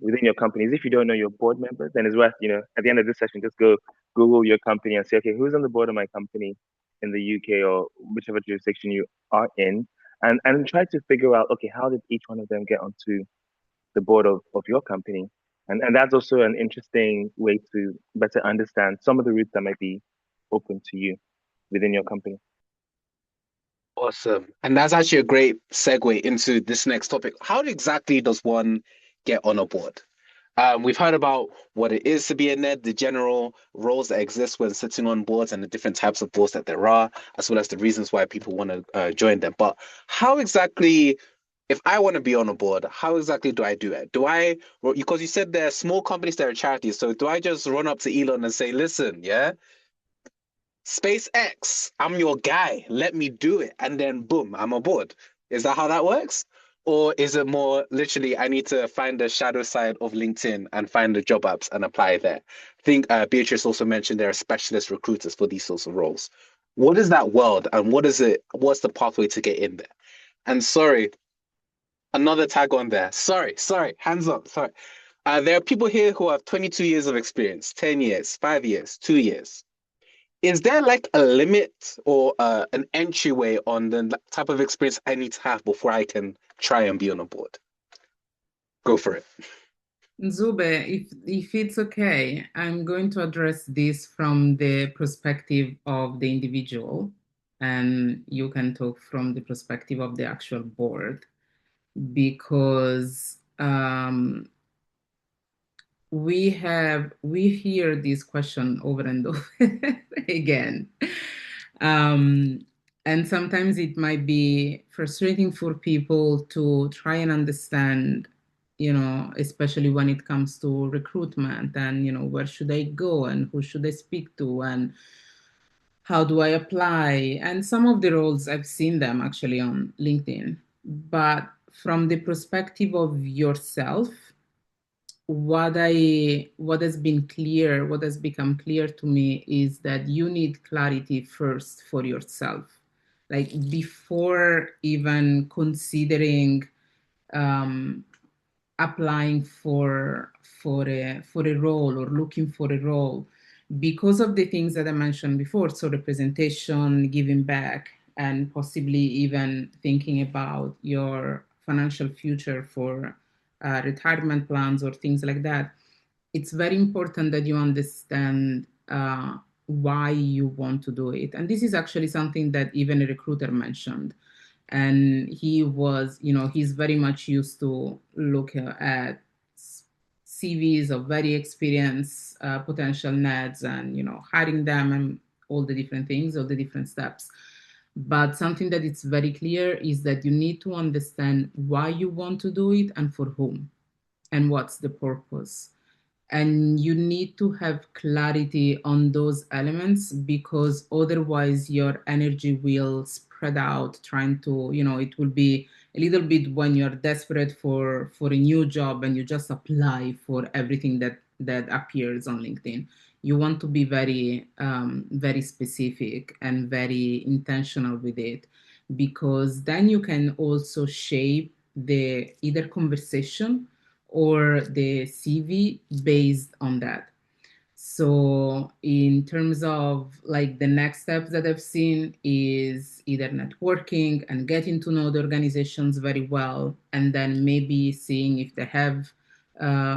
S3: within your companies. If you don't know your board members, then it's worth, at the end of this session, just go Google your company and say, okay, who's on the board of my company in the UK or whichever jurisdiction you are in, and try to figure out, okay, how did each one of them get onto the board of your company? And that's also an interesting way to better understand some of the routes that might be open to you within your company.
S1: Awesome. And that's actually a great segue into this next topic. How exactly does one get on a board? We've heard about what it is to be a NED, the general roles that exist when sitting on boards and the different types of boards that there are, as well as the reasons why people want to join them. But how exactly, if I want to be on a board, how exactly do I do it? Because you said they're small companies, they're charities. So do I just run up to Elon and say, listen, yeah, SpaceX, I'm your guy. Let me do it. And then boom, I'm aboard. Is that how that works? Or is it more literally, I need to find the shadow side of LinkedIn and find the job apps and apply there? I think Beatrice also mentioned there are specialist recruiters for these sorts of roles. What is that world and what's the pathway to get in there? And sorry, another tag on there. Sorry, hands up, sorry. There are people here who have 22 years of experience, 10 years, 5 years, 2 years. Is there like a limit or an entryway on the type of experience I need to have before I can try and be on a board? Go for it.
S2: Zube, if it's okay, I'm going to address this from the perspective of the individual, and you can talk from the perspective of the actual board, because we hear this question over and over again. And sometimes it might be frustrating for people to try and understand, especially when it comes to recruitment and, where should I go and who should I speak to and how do I apply? And some of the roles, I've seen them actually on LinkedIn. But from the perspective of yourself, what has become clear to me is that you need clarity first for yourself, like before even considering applying for a role or looking for a role, because of the things that I mentioned before. So representation, giving back, and possibly even thinking about your financial future for retirement plans or things like that. It's very important that you understand why you want to do it. And this is actually something that even a recruiter mentioned. And he's very much used to look at CVs of very experienced potential NEDs and, hiring them and all the different things, all the different steps. But something that is very clear is that you need to understand why you want to do it and for whom and what's the purpose. And you need to have clarity on those elements, because otherwise your energy will spread out trying to, it will be a little bit when you're desperate for a new job and you just apply for everything that appears on LinkedIn. You want to be very very specific and very intentional with it, because then you can also shape the either conversation or the CV based on that. So in terms of like the next steps that I've seen is either networking and getting to know the organizations very well, and then maybe seeing if they have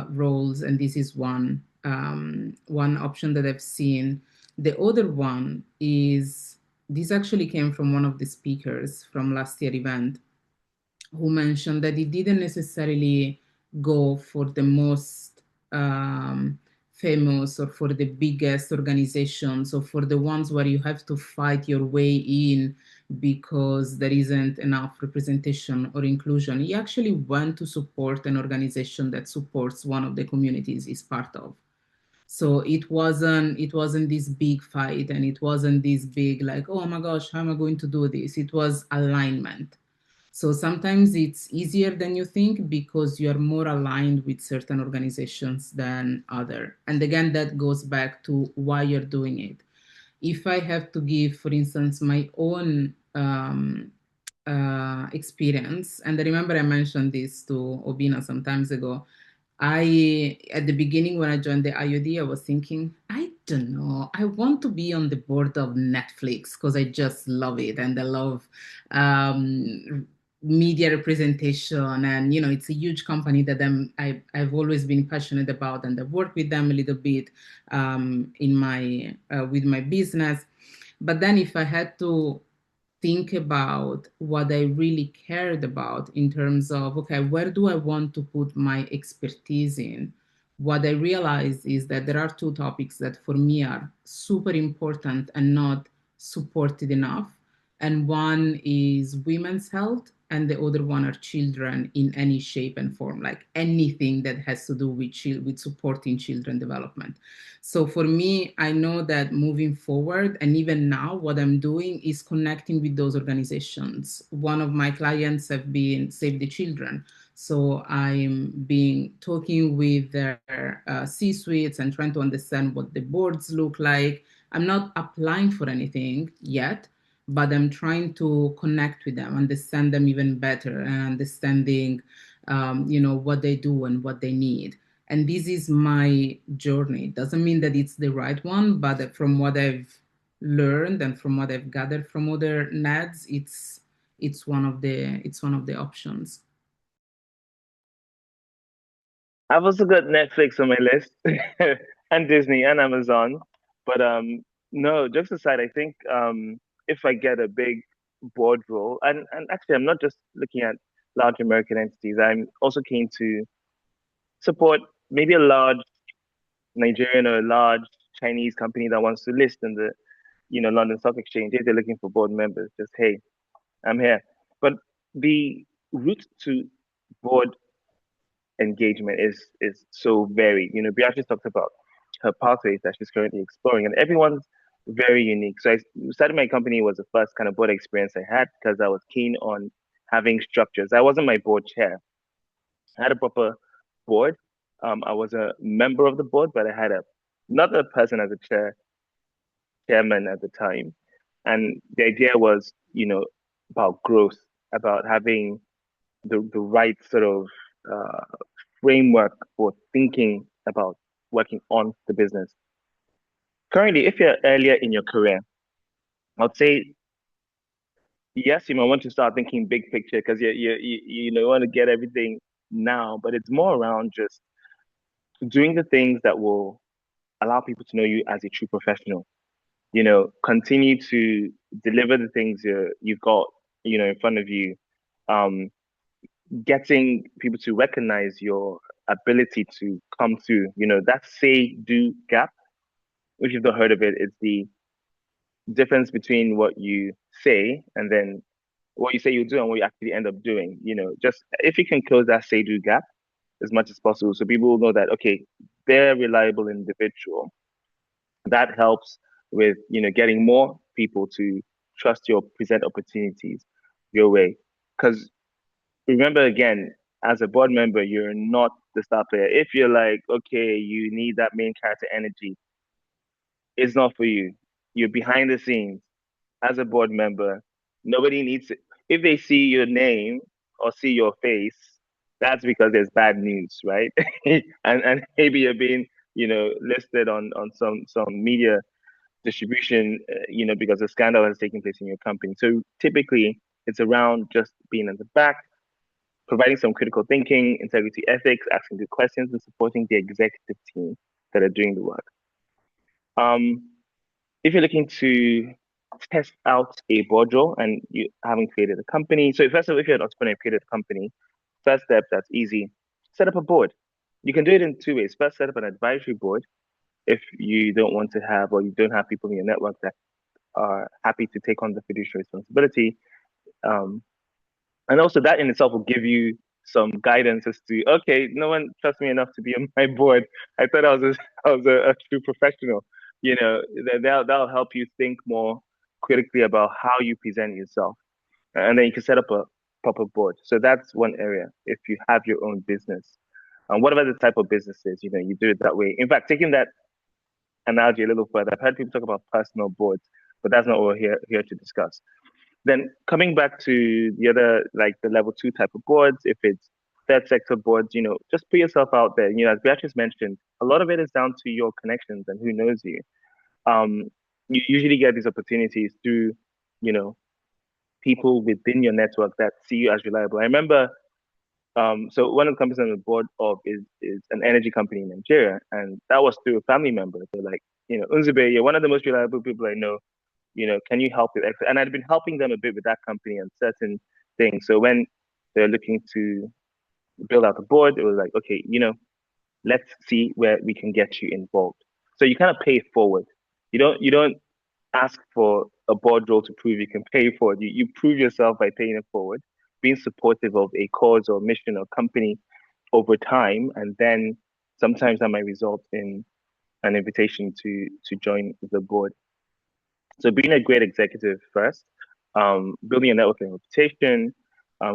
S2: roles. And this is one option that I've seen. The other one is, this actually came from one of the speakers from last year event, who mentioned that it didn't necessarily go for the most famous or for the biggest organizations or for the ones where you have to fight your way in because there isn't enough representation or inclusion. He actually went to support an organization that supports one of the communities he's part of. So it wasn't this big fight, and it wasn't this big like, oh my gosh, how am I going to do this? It was alignment. So sometimes it's easier than you think because you're more aligned with certain organizations than other. And again, that goes back to why you're doing it. If I have to give, for instance, my own experience, and I remember I mentioned this to Obina some times ago. At the beginning, when I joined the IOD, I was thinking, I don't know, I want to be on the board of Netflix because I just love it, and I love media representation. And, it's a huge company that I've always been passionate about, and I've worked with them a little bit with my business. But then if I had to think about what I really cared about in terms of, okay, where do I want to put my expertise in? What I realized is that there are two topics that for me are super important and not supported enough. And one is women's health, and the other one are children in any shape and form, like anything that has to do with supporting children development. So for me, I know that moving forward, and even now, what I'm doing is connecting with those organizations. One of my clients have been Save the Children. So I'm talking with their C-suites and trying to understand what the boards look like. I'm not applying for anything yet, but I'm trying to connect with them, understand them even better, and understanding, what they do and what they need. And this is my journey. It doesn't mean that it's the right one, but from what I've learned and from what I've gathered from other NADs, it's one of the options.
S3: I've also got Netflix on my list, and Disney and Amazon. But no, jokes aside, I think if I get a big board role, and actually, I'm not just looking at large American entities. I'm also keen to support maybe a large Nigerian or a large Chinese company that wants to list in the London Stock Exchange. If they're looking for board members, just hey, I'm here. But the route to board engagement is so varied. Beatrice talked about her pathways that she's currently exploring, and everyone's very unique. So I started my company was the first kind of board experience I had because I was keen on having structures. I wasn't my board chair. I had a proper board. I was a member of the board, but I had not a person as a chairman at the time. And the idea was, about growth, about having the right sort of uh, framework for thinking about working on the business. Currently, if you're earlier in your career, I'd say yes, you might want to start thinking big picture because you want to get everything now, but it's more around just doing the things that will allow people to know you as a true professional. Continue to deliver the things you've got, in front of you. Um, Getting people to recognize your ability to come through. That say do gap. If you've not heard of it, it's the difference between what you say and then what you say you'll do and what you actually end up doing. Just if you can close that say do gap as much as possible, so people will know that okay, they're a reliable individual. That helps with getting more people to trust your present opportunities your way. Because remember again, as a board member, you're not the star player. If you're like, okay, you need that main character energy, it's not for you. You're behind the scenes as a board member. Nobody needs it. If they see your name or see your face, that's because there's bad news, right? and maybe you're being listed on some media distribution, because a scandal has taken place in your company. So typically, it's around just being at the back, providing some critical thinking, integrity ethics, asking good questions, and supporting the executive team that are doing the work. If you're looking to test out a board role and you haven't created a company, so first of all, if you're an entrepreneur and created a company, first step, that's easy. Set up a board. You can do it in two ways. First, set up an advisory board if you don't want to have, or you don't have people in your network that are happy to take on the fiduciary responsibility. And also that in itself will give you some guidance as to, okay, no one trusts me enough to be on my board. I thought I was a true professional. That'll help you think more critically about how you present yourself. And then you can set up a proper board. So that's one area if you have your own business. And whatever the type of business is, you do it that way. In fact, taking that analogy a little further, I've heard people talk about personal boards, but that's not what we're here to discuss. Then coming back to the other, like the level 2 type of boards, if it's third sector boards, just put yourself out there. As Beatrice mentioned, a lot of it is down to your connections and who knows you. You usually get these opportunities through, people within your network that see you as reliable. I remember, so one of the companies I'm on the board of is an energy company in Nigeria, and that was through a family member. They're like, Unzube, you're one of the most reliable people I know. Can you help with X? And I'd been helping them a bit with that company and certain things. So when they're looking to build out the board, it was like, okay, let's see where we can get you involved. So you kind of pay it forward. You don't ask for a board role to prove you can pay it forward. You prove yourself by paying it forward, being supportive of a cause or mission or company over time, and then sometimes that might result in an invitation to join the board. So being a great executive first, building a network and reputation,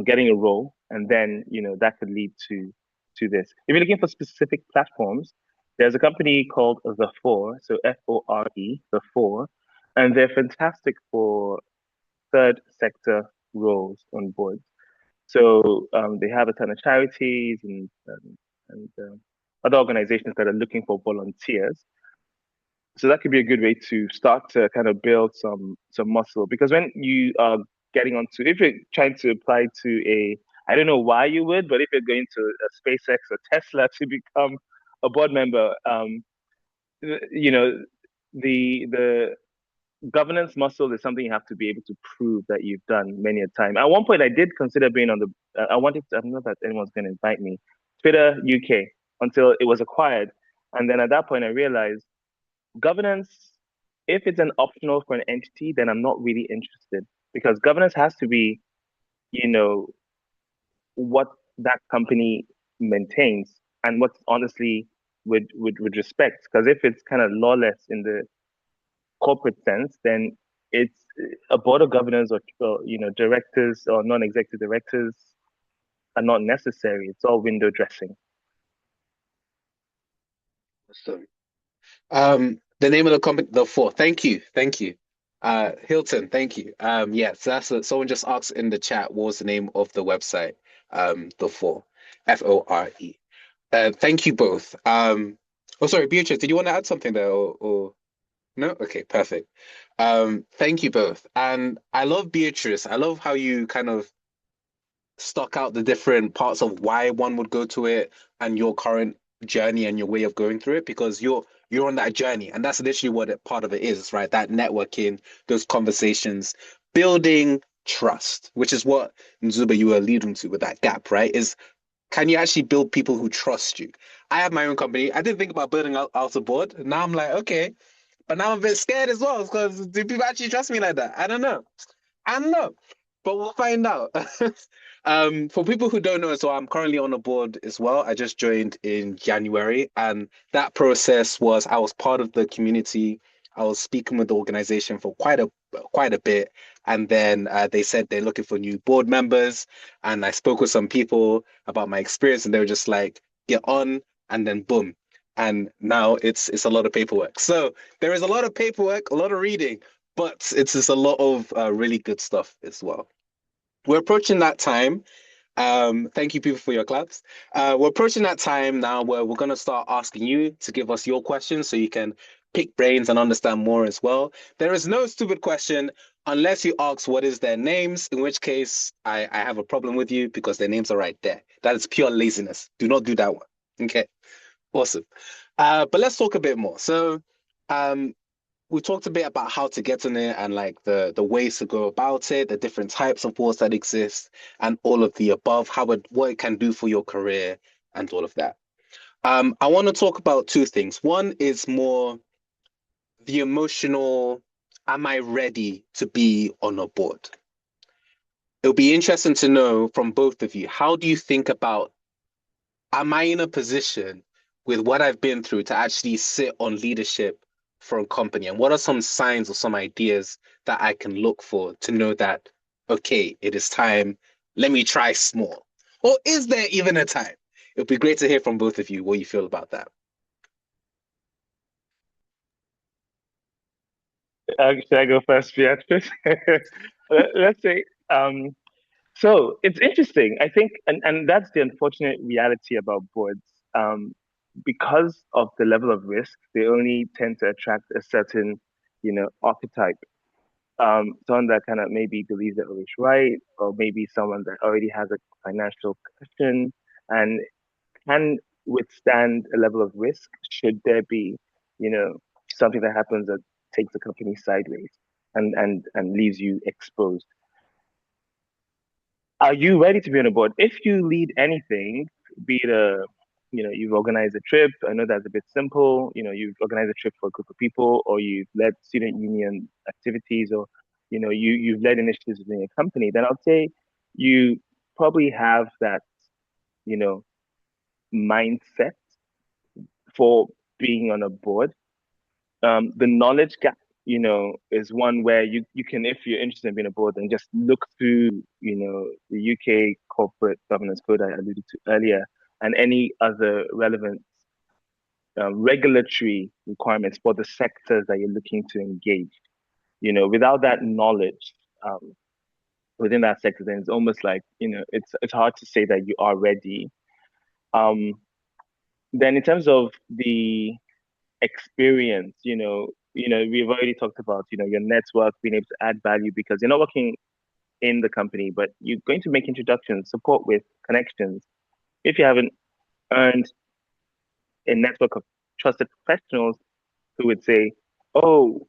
S3: getting a role, and then that could lead to this. If you're looking for specific platforms, there's a company called The Four, so FORE, The Four, and they're fantastic for third sector roles on boards. So they have a ton of charities and other organizations that are looking for volunteers. So that could be a good way to start to kind of build some muscle, because when you are getting onto, if you're trying to apply to I don't know why you would, but if you're going to a SpaceX or Tesla to become a board member, the governance muscle is something you have to be able to prove that you've done many a time. At one point, I did consider being on the, I don't know that anyone's going to invite me, Twitter UK, until it was acquired. And then at that point, I realized governance, if it's an optional for an entity, then I'm not really interested, because governance has to be, what that company maintains and what honestly would respect. Because if it's kind of lawless in the corporate sense, then it's a board of governors or directors or non-executive directors are not necessary. It's all window dressing.
S1: Awesome. The name of the company, The Four. Thank you. Hilton, thank you. Yeah, so that's someone just asked in the chat, what was the name of the website? The Four, FORE. Thank you both. Oh, sorry, Beatrice, did you want to add something there or no? Okay, perfect. Thank you both. And I love Beatrice. I love how you kind of stuck out the different parts of why one would go to it and your current journey and your way of going through it, because you're on that journey, and that's literally what part of it is, right? That networking, those conversations, building trust, which is what Nzuba you were alluding to with that gap, right? Is can you actually build people who trust you? I have my own company. I didn't think about building out a board. Now I'm like, okay, but now I'm a bit scared as well, because do people actually trust me like that? I don't know, but we'll find out. For people who don't know, so I'm currently on a board as well. I just joined in January, and that process was I was part of the community. I was speaking with the organization for quite a bit, and then they said they're looking for new board members, and I spoke with some people about my experience, and they were just like, get on, and then boom, and now it's a lot of paperwork. So there is a lot of paperwork, a lot of reading, but it's just a lot of really good stuff as well. We're approaching that time. Thank you, people, for your claps. We're approaching that time now where we're going to start asking you to give us your questions so you can pick brains and understand more as well. There is no stupid question unless you ask what is their names, in which case I have a problem with you because their names are right there. That is pure laziness. Do not do that one. Okay, awesome. But let's talk a bit more. So, um, we talked a bit about how to get on it and like the ways to go about it, the different types of boards that exist, and all of the above, what it can do for your career and all of that. I want to talk about two things. One is more the emotional, am I ready to be on a board? It'll be interesting to know from both of you, how do you think about, am I in a position with what I've been through to actually sit on leadership for a company? And what are some signs or some ideas that I can look for to know that, okay, it is time, let me try small? Or is there even a time? It would be great to hear from both of you what you feel about that.
S3: Should I go first, Beatrice? Let's say, so it's interesting. I think, and that's the unfortunate reality about boards. Because of the level of risk, they only tend to attract a certain, archetype. Someone that kind of maybe believes they're always right, or maybe someone that already has a financial cushion and can withstand a level of risk should there be, something that happens that takes the company sideways and leaves you exposed. Are you ready to be on a board? If you lead anything, be it you've organized a trip. I know that's a bit simple. You've organized a trip for a group of people, or you've led student union activities, or you've led initiatives within a company. Then I'll say you probably have that, you know, mindset for being on a board. The knowledge gap, is one where you can, if you're interested in being a board, then just look through, the UK corporate governance code I alluded to earlier, and any other relevant regulatory requirements for the sectors that you're looking to engage. Without that knowledge within that sector, then it's almost like, it's hard to say that you are ready. Then in terms of the experience, we've already talked about, your network, being able to add value because you're not working in the company, but you're going to make introductions, support with connections. If you haven't earned a network of trusted professionals who would say, oh,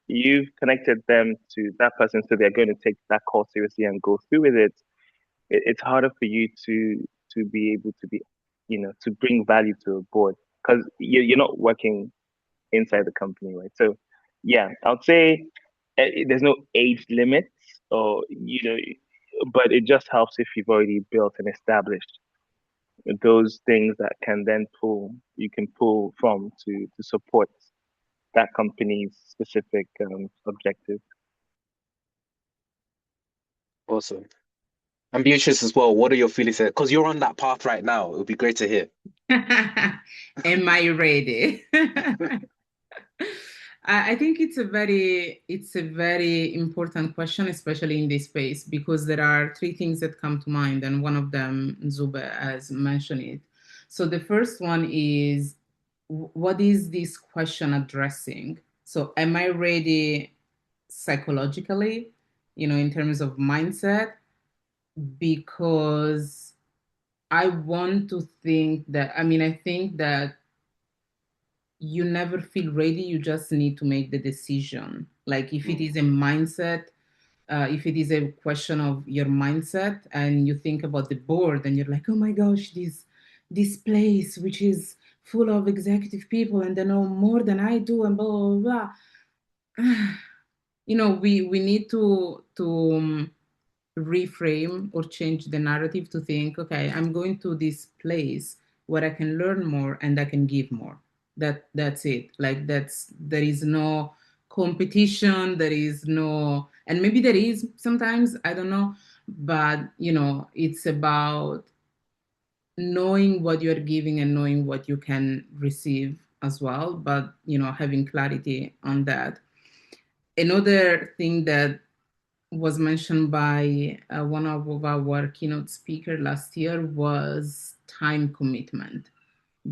S3: you've connected them to that person, so they're going to take that call seriously and go through with it, it's harder for you to be able to be, to bring value to a board because you're not working inside the company, right? So, yeah, I would say there's no age limits, or but it just helps if you've already built and established those things that you can pull from to support that company's specific objective.
S1: Awesome. I'm Beatrice as well. What are your feelings there? Because you're on that path right now. It would be great to hear.
S2: Am I ready? I think it's a very important question, especially in this space, because there are three things that come to mind, and one of them, Zube has mentioned it. So the first one is, what is this question addressing? So am I ready psychologically, in terms of mindset? Because I want to think that, I think that you never feel ready. You just need to make the decision. Like if it is a mindset, if it is a question of your mindset and you think about the board and you're like, oh my gosh, this place, which is full of executive people and they know more than I do and blah, blah, blah. We need to reframe or change the narrative to think, okay, I'm going to this place where I can learn more and I can give more. That's it. Like there is no competition, there is no, and maybe there is sometimes, I don't know, but it's about knowing what you're giving and knowing what you can receive as well, but having clarity on that. Another thing that was mentioned by one of our keynote speakers last year was time commitment.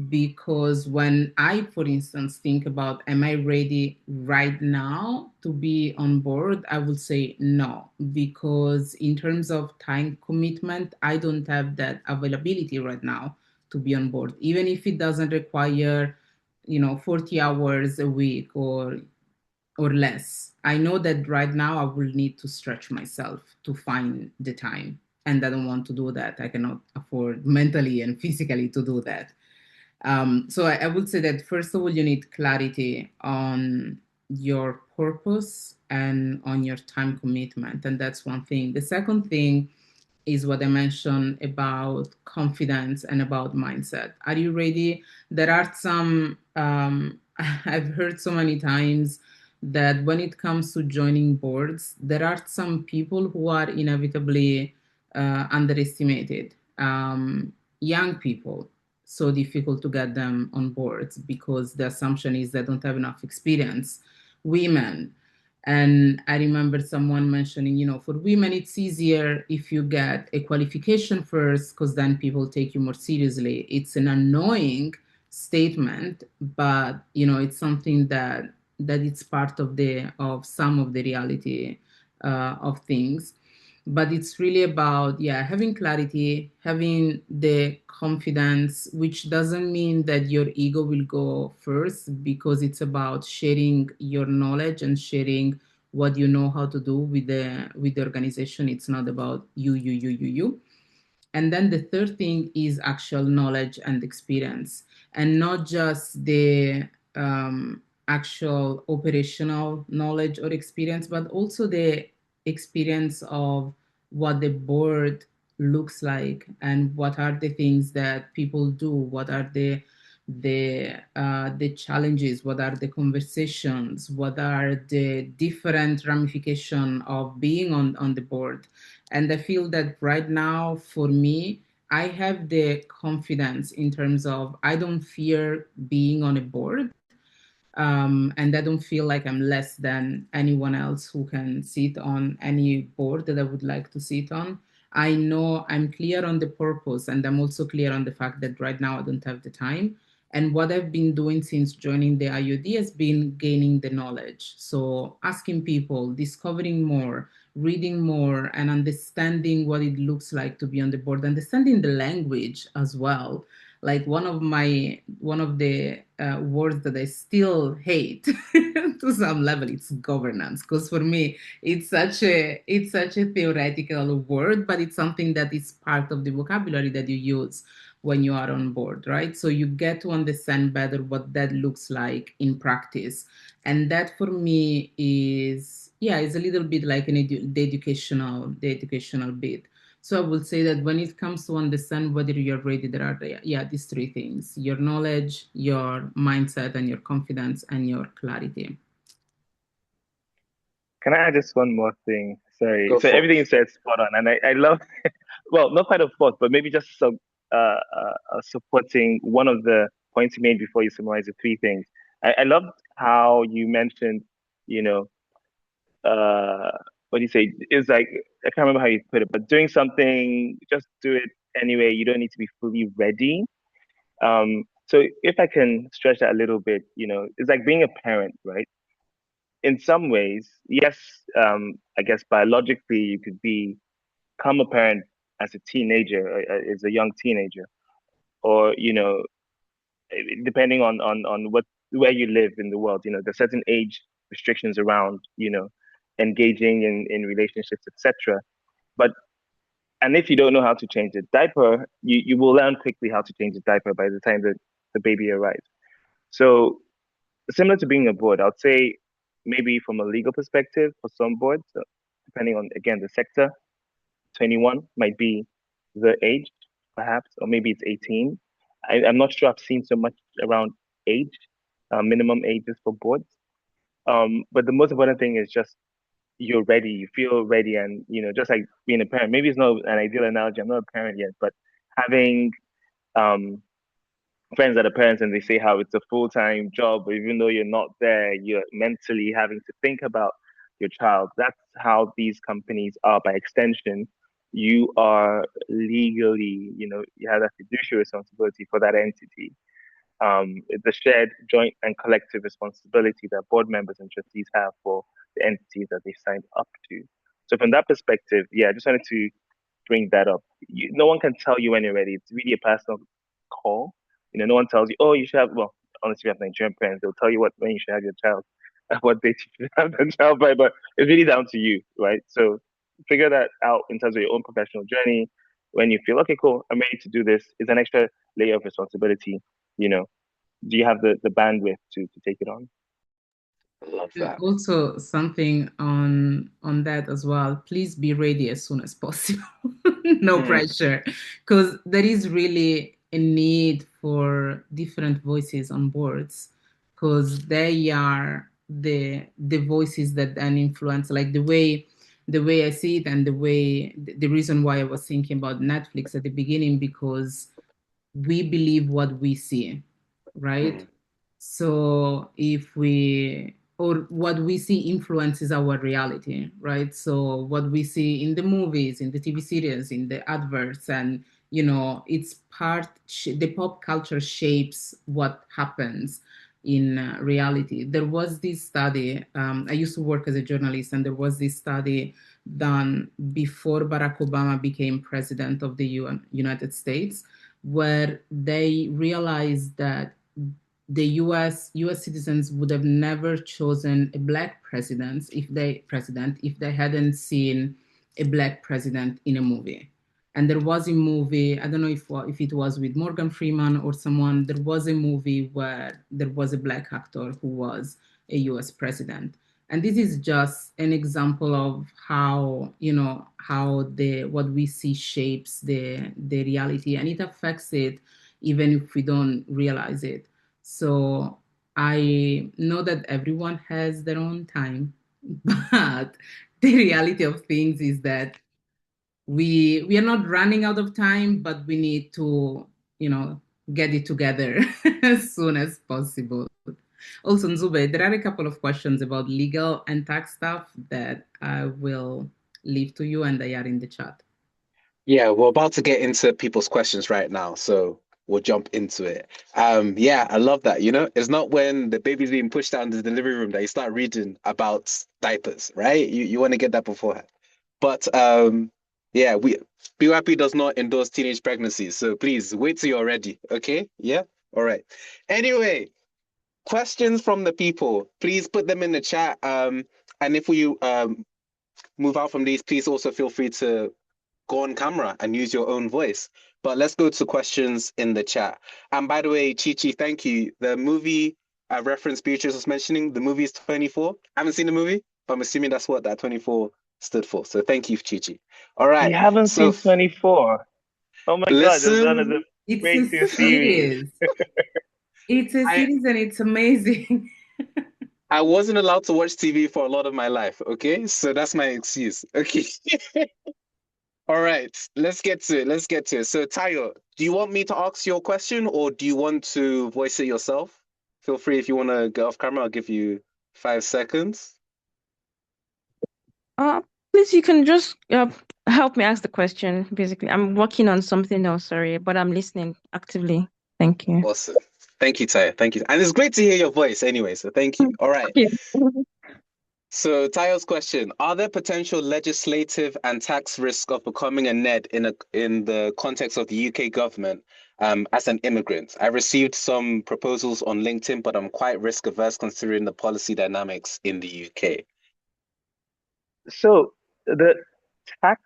S2: Because when I, for instance, think about, am I ready right now to be on board? I would say no, because in terms of time commitment, I don't have that availability right now to be on board, even if it doesn't require, 40 hours a week or less. I know that right now I will need to stretch myself to find the time. And I don't want to do that. I cannot afford mentally and physically to do that. So I would say that first of all, you need clarity on your purpose and on your time commitment. And that's one thing. The second thing is what I mentioned about confidence and about mindset. Are you ready? There are some, I've heard so many times that when it comes to joining boards, there are some people who are inevitably underestimated. Young people, so difficult to get them on boards because the assumption is they don't have enough experience. Women, and I remember someone mentioning, for women, it's easier if you get a qualification first, because then people take you more seriously. It's an annoying statement, but it's something that it's part of some of the reality of things. But it's really about, having clarity, having the confidence, which doesn't mean that your ego will go first, because it's about sharing your knowledge and sharing what you know how to do with the organization. It's not about you. And then the third thing is actual knowledge and experience, and not just the actual operational knowledge or experience, but also the experience of what the board looks like and what are the things that people do, what are the challenges, what are the conversations, what are the different ramifications of being on the board. And I feel that right now, for me, I have the confidence in terms of I don't fear being on a board. And I don't feel like I'm less than anyone else who can sit on any board that I would like to sit on. I know I'm clear on the purpose, and I'm also clear on the fact that right now I don't have the time. And what I've been doing since joining the IOD has been gaining the knowledge. So asking people, discovering more, reading more, and understanding what it looks like to be on the board, understanding the language as well. Like one of the words that I still hate to some level, it's governance, because for me it's such a theoretical word, but it's something that is part of the vocabulary that you use when you are on board, right? So you get to understand better what that looks like in practice. And that for me is a little bit like the educational bit. So I would say that when it comes to understand whether you're ready, there are these three things: your knowledge, your mindset, and your confidence, and your clarity.
S3: Can I add just one more thing? Sorry.
S1: Go
S3: So
S1: for it.
S3: everything you said is spot on, and I love, well, not quite a thought, but maybe just some supporting one of the points you made before you summarize the three things. I loved how you mentioned, you know, what do you say? It's like I can't remember how you put it, but doing something, just do it anyway. You don't need to be fully ready. So if I can stretch that a little bit, it's like being a parent, right? In some ways, yes, I guess biologically you could become a parent as a teenager, as a young teenager, or depending on what where you live in the world, there's certain age restrictions around, engaging in relationships, etc. But and if you don't know how to change the diaper, you will learn quickly how to change the diaper by the time that the baby arrives. So similar to being a board, I would say maybe from a legal perspective for some boards, depending on again the sector, 21 might be the age, perhaps, or maybe it's 18. I'm not sure I've seen so much around age, minimum ages for boards. But the most important thing is just you're ready, you feel ready, and just like being a parent. Maybe it's not an ideal analogy. I'm not a parent yet, but having um friends that are parents and they say how it's a full-time job, but even though you're not there, you're mentally having to think about your child. That's how these companies are. By extension, you are legally, you have a fiduciary responsibility for that entity. The shared, joint, and collective responsibility that board members and trustees have for the entities that they signed up to. So from that perspective, yeah, I just wanted to bring that up. No one can tell you when you're ready. It's really a personal call. No one tells you, oh, you should have. Well, honestly, we have Nigerian parents. They'll tell you when you should have your child, what date you should have the child by. But it's really down to you, right? So figure that out in terms of your own professional journey. When you feel okay, cool, I'm ready to do this. It's an extra layer of responsibility. Do you have the bandwidth to take it on?
S1: I love
S2: And
S1: that.
S2: also something on that as well. Please be ready as soon as possible. No pressure, because there is really a need for different voices on boards, because they are the voices that then influence, like the way I see it, and the reason why I was thinking about Netflix at the beginning, because we believe what we see, right? So if we, or what we see influences our reality, right? So what we see in the movies, in the TV series, in the adverts, and it's the pop culture shapes what happens in reality. There was this study, I used to work as a journalist, and there was this study done before Barack Obama became president of the United States, where they realized that the U.S. citizens would have never chosen a black president if they hadn't seen a black president in a movie. And there was a movie, I don't know if it was with Morgan Freeman or someone, there was a movie where there was a black actor who was a US president. And this is just an example of how, what we see shapes the reality, and it affects it even if we don't realize it. So I know that everyone has their own time, but the reality of things is that we are not running out of time, but we need to, get it together as soon as possible. Also, Nzube, there are a couple of questions about legal and tax stuff that I will leave to you, and they are in the chat.
S1: Yeah, we're about to get into people's questions right now, so we'll jump into it. Yeah, I love that. It's not when the baby's being pushed down the delivery room that you start reading about diapers, right? You want to get that beforehand. But yeah, BYP does not endorse teenage pregnancies, so please wait till you're ready. Okay? Yeah? All right. Anyway, questions from the people. Please put them in the chat. And if we move out from these, please also feel free to go on camera and use your own voice. But let's go to questions in the chat. And by the way, Chi, thank you. The movie I referenced Beatrice was mentioning, the movie is 24. I haven't seen the movie, but I'm assuming that's what that 24 stood for. So thank you, Chi. All right.
S3: You haven't
S1: So
S3: seen 24. Oh my God, that's one of the
S1: listen,
S2: It's a
S3: breakthrough series.
S2: series. It's a
S1: I
S2: series and it's amazing.
S1: I wasn't allowed to watch TV for a lot of my life, okay? So that's my excuse. Okay. All right, let's get to it. Let's get to it. So, Tayo, do you want me to ask your question or do you want to voice it yourself? Feel free if you want to get off camera, I'll give you 5 seconds.
S4: Uh, Please, you can just help me ask the question. Basically, I'm working on something else, sorry, but I'm listening actively. Thank you.
S1: Awesome. Thank you, Tayo. Thank you. And it's great to hear your voice anyway, so thank you. All right.
S4: Yeah.
S1: So, Tayo's question, are there potential legislative and tax risks of becoming a NED in the context of the UK government as an immigrant? I received some proposals on LinkedIn, but I'm quite risk averse considering the policy dynamics in the UK.
S3: So the tax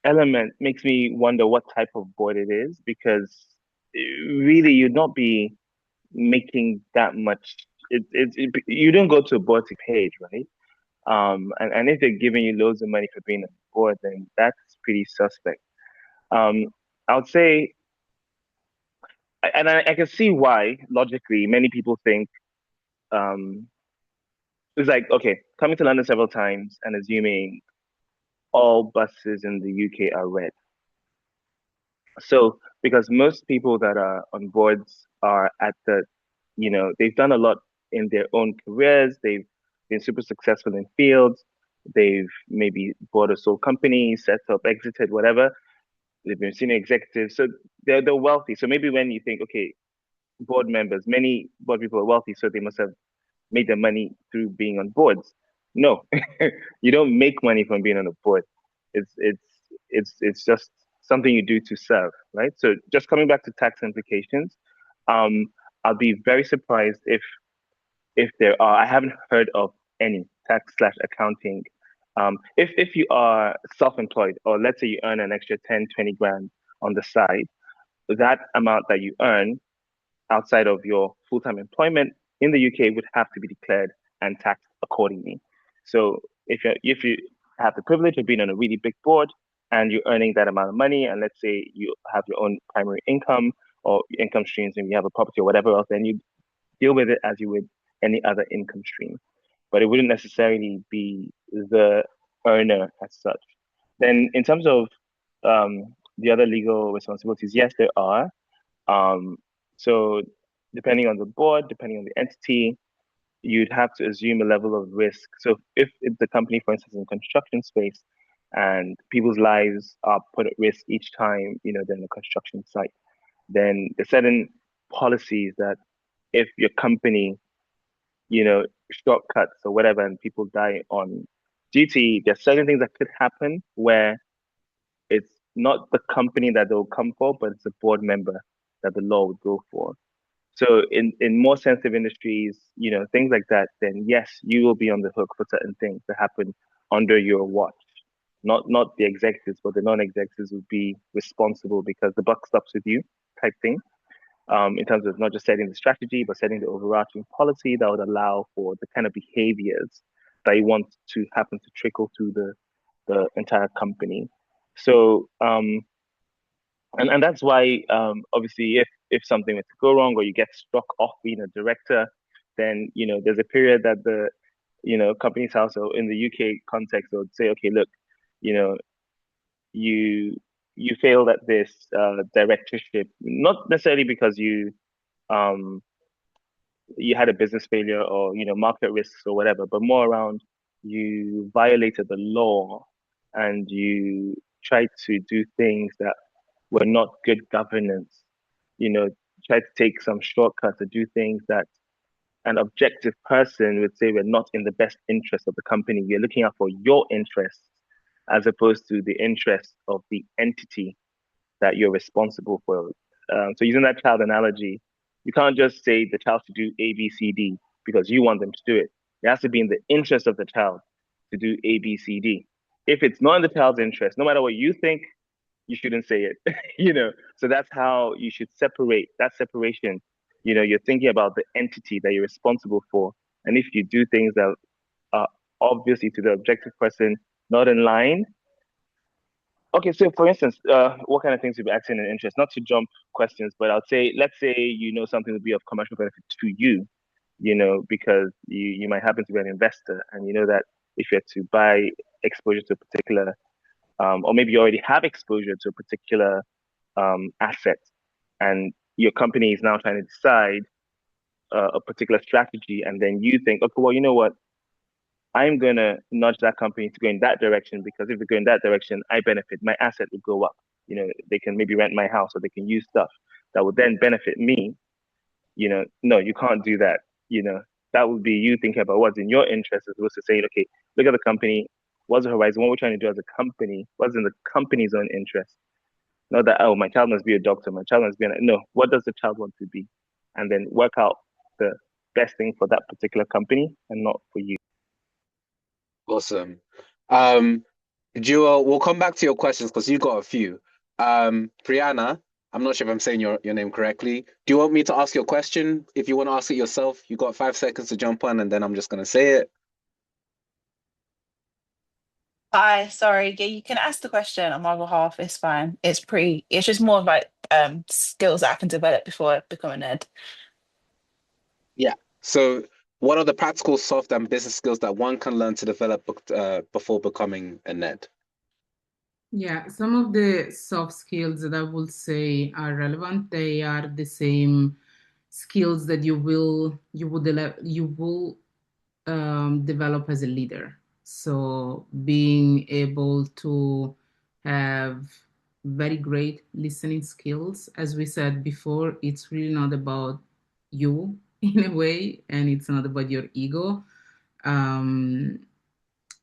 S3: element makes me wonder what type of board it is, because really you'd not be making that much. You don't go to a board to page, right? And if they're giving you loads of money for being on the board, then that's pretty suspect. I would say, and I can see why logically many people think it's like, okay, coming to London several times and assuming all buses in the UK are red. So because most people that are on boards are at they've done a lot in their own careers. They've been super successful in fields. They've maybe bought a sole company, set up, exited, whatever. They've been senior executives, so they're wealthy. So maybe when you think, okay, board members, many board people are wealthy, so they must have made their money through being on boards. No, you don't make money from being on a board. It's just something you do to serve, right? So just coming back to tax implications, um, I'll be very surprised if there are. I haven't heard of any tax slash accounting. If you are self-employed, or let's say you earn an extra 10, 20 grand on the side, that amount that you earn outside of your full-time employment in the UK would have to be declared and taxed accordingly. So if you have the privilege of being on a really big board and you're earning that amount of money, and let's say you have your own primary income or income streams, and you have a property or whatever else, then you deal with it as you would any other income stream. But it wouldn't necessarily be the earner as such. Then in terms of the other legal responsibilities, yes, there are. So depending on the board, depending on the entity, you'd have to assume a level of risk. So if the company, for instance, in construction space, and people's lives are put at risk each time, they're in a construction site, then there's certain policies that if your company, shortcuts or whatever, and people die on duty, there's certain things that could happen where it's not the company that they'll come for, but it's a board member that the law would go for. So in more sensitive industries, things like that, then yes, you will be on the hook for certain things that happen under your watch. Not the executives, but the non-executives would be responsible because the buck stops with you type thing. In terms of not just setting the strategy, but setting the overarching policy that would allow for the kind of behaviors that you want to happen to trickle through the entire company. So and that's why obviously if something were to go wrong or you get struck off being a director, then there's a period that the company's house, or in the UK context, they would say, okay, look, you you failed at this directorship, not necessarily because you had a business failure or market risks or whatever, but more around you violated the law and you tried to do things that were not good governance. Tried to take some shortcuts to do things that an objective person would say were not in the best interest of the company. You're looking out for your interests as opposed to the interests of the entity that you're responsible for. So using that child analogy, you can't just say the child should do A, B, C, D because you want them to do it. It has to be in the interest of the child to do A, B, C, D. If it's not in the child's interest, no matter what you think, you shouldn't say it. So that's how you should separate that separation. You're thinking about the entity that you're responsible for. And if you do things that are obviously to the objective person not in line. Okay, so for instance, what kind of things would be acting in interest? Not to jump questions, but I'd say, let's say something would be of commercial benefit to you, because you might happen to be an investor, and you know that if you're to buy exposure to a particular, or maybe you already have exposure to a particular asset, and your company is now trying to decide a particular strategy, and then you think, okay, well, you know what? I'm going to nudge that company to go in that direction because if they go in that direction, I benefit. My asset would go up. They can maybe rent my house or they can use stuff that would then benefit me. No, you can't do that. That would be you thinking about what's in your interest as opposed to saying, okay, look at the company. What's the horizon? What we're trying to do as a company? What's in the company's own interest? Not that, oh, my child must be a doctor. My child must be no. What does the child want to be? And then work out the best thing for that particular company and not for you.
S1: Awesome. Jewel, we'll come back to your questions because you got a few. Brianna, I'm not sure if I'm saying your name correctly. Do you want me to ask your question? If you want to ask it yourself, you got 5 seconds to jump on and then I'm just going to say it.
S5: Hi, sorry. Yeah, you can ask the question on my behalf. It's fine. It's just more of like skills that I can develop before I become a nerd.
S1: Yeah. So what are the practical, soft, and business skills that one can learn to develop before becoming a nerd?
S2: Yeah, some of the soft skills that I would say are relevant. They are the same skills that you will develop as a leader. So being able to have very great listening skills, as we said before, it's really not about you in a way, and it's not about your ego. Um,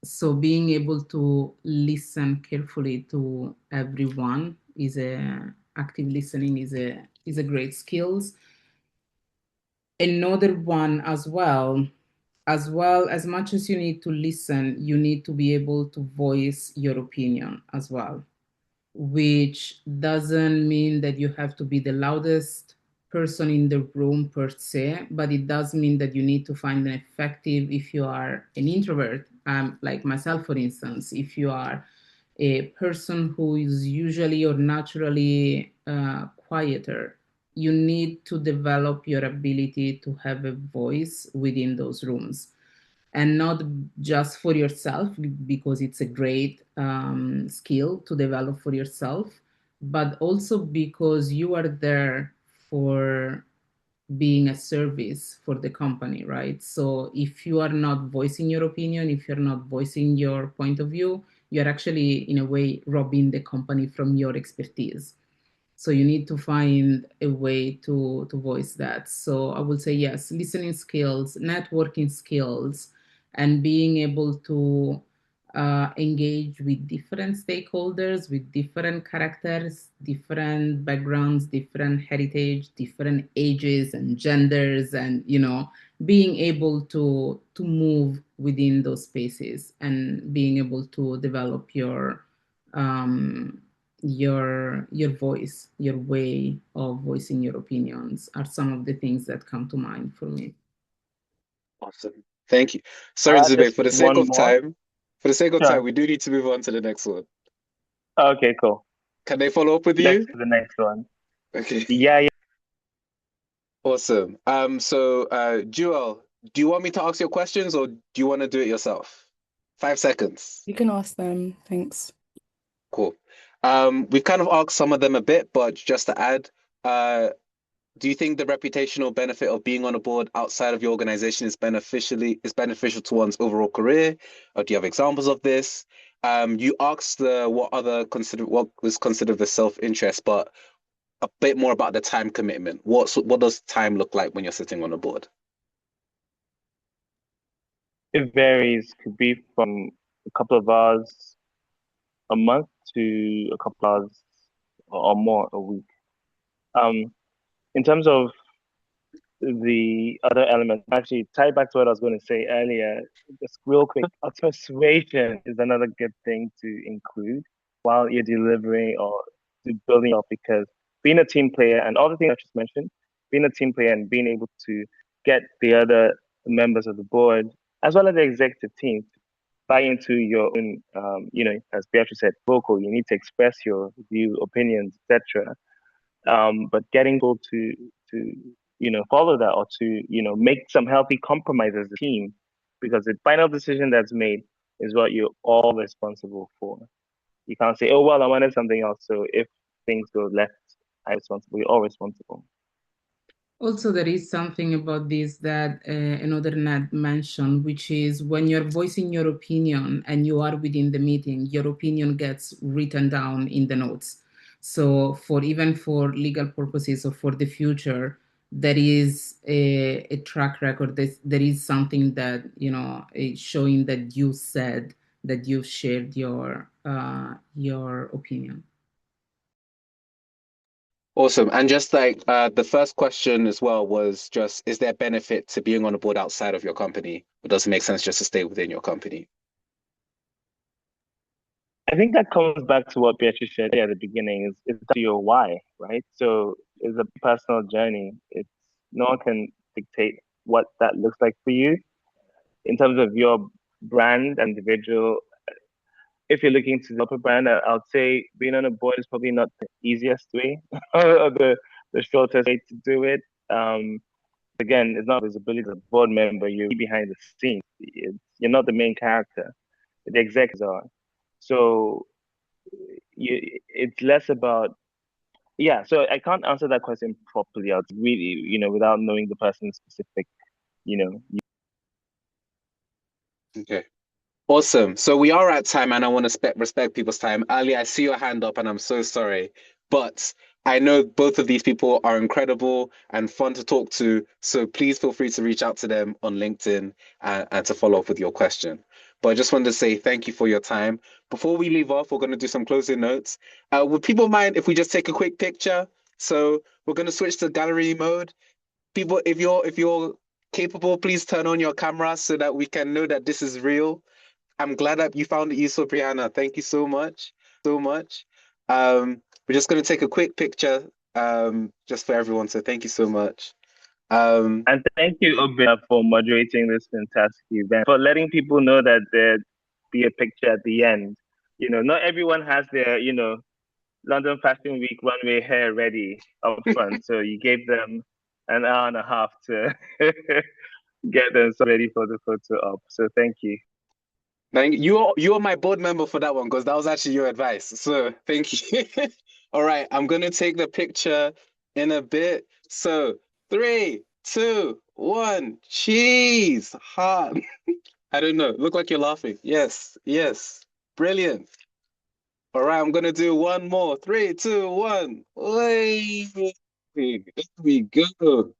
S2: so being able to listen carefully to everyone is a active listening is a great skills. Another one as well, as much as you need to listen, you need to be able to voice your opinion as well, which doesn't mean that you have to be the loudest person in the room per se, but it does mean that you need to find an effective, if you are an introvert, like myself, for instance, if you are a person who is usually or naturally quieter, you need to develop your ability to have a voice within those rooms, and not just for yourself, because it's a great skill to develop for yourself, but also because you are there for being a service for the company, right? So if you are not voicing your opinion, if you're not voicing your point of view, you're actually, in a way, robbing the company from your expertise. So you need to find a way to voice that. So I would say yes, listening skills, networking skills, and being able to engage with different stakeholders, with different characters, different backgrounds, different heritage, different ages and genders, and being able to move within those spaces and being able to develop um, your voice, your way of voicing your opinions are some of the things that come to mind for me.
S1: Awesome. Thank you. Sorry, Zube,
S3: Just
S1: for the sake
S3: one
S1: of
S3: more.
S1: time,
S3: Sure.
S1: we do need to move on to the next one.
S3: Okay, cool.
S1: Can they follow up with
S3: Let's
S1: you?
S3: do the next one.
S1: Okay.
S3: Yeah.
S1: Awesome. Jewel, do you want me to ask your questions or do you want to do it yourself? 5 seconds.
S6: You can ask them. Thanks.
S1: Cool. We've kind of asked some of them a bit, but just to add, do you think the reputational benefit of being on a board outside of your organization is beneficial to one's overall career? Or do you have examples of this? You asked what was considered the self-interest, but a bit more about the time commitment. What does time look like when you're sitting on a board?
S3: It varies. Could be from a couple of hours a month to a couple hours or more a week. In terms of the other elements, actually tie back to what I was going to say earlier, just real quick, persuasion is another good thing to include while you're delivering or building up, because being a team player and all the things I just mentioned, being a team player and being able to get the other members of the board as well as the executive team to buy into your own, as Beatrice said, vocal, you need to express your view, opinions, etc. But getting people to follow that, or to make some healthy compromise as a team, because the final decision that's made is what you're all responsible for. You can't say, oh well, I wanted something else, so if things go left, I'm responsible. You're all responsible.
S2: Also, there is something about this that another Nat mentioned, which is when you're voicing your opinion and you are within the meeting, your opinion gets written down in the notes. So even for legal purposes or for the future, there is a track record. There is something that, is showing that you said that you've shared your opinion.
S1: Awesome. And just like the first question as well was just, is there benefit to being on a board outside of your company? Or does it make sense just to stay within your company?
S3: I think that comes back to what Beatrice said at the beginning, is to your why, right? So it's a personal journey. It's no one can dictate what that looks like for you in terms of your brand and individual. If you're looking to develop a brand, I would say being on a board is probably not the easiest way or the shortest way to do it. Again, it's not visibility as a board member. You're behind the scenes. You're not the main character. The executives are. So it's less about, yeah. So I can't answer that question properly. I'd really, without knowing the person's specific,
S1: Okay. Awesome. So we are at time, and I want to respect people's time. Ali, I see your hand up, and I'm so sorry, but I know both of these people are incredible and fun to talk to. So please feel free to reach out to them on LinkedIn and to follow up with your question. But I just wanted to say thank you for your time. Before we leave off, we're going to do some closing notes. Would people mind if we just take a quick picture? So we're going to switch to gallery mode. People, if you're capable, please turn on your camera so that we can know that this is real. I'm glad that you found it useful, Brianna. Thank you so much. So much. We're just going to take a quick picture just for everyone. So thank you so much.
S3: And thank you, Obina, for moderating this fantastic event, for letting people know that there'd be a picture at the end. Not everyone has their, London Fashion Week runway hair ready up front. So you gave them an hour and a half to get them ready for the photo op. So thank you.
S1: You're my board member for that one because that was actually your advice. So thank you. All right, I'm gonna take the picture in a bit. So 3, 2, 1, cheese. Hot. I don't know. Look like you're laughing. Yes, yes. Brilliant. All right, I'm gonna do one more. 3, 2, 1. Way. There we go.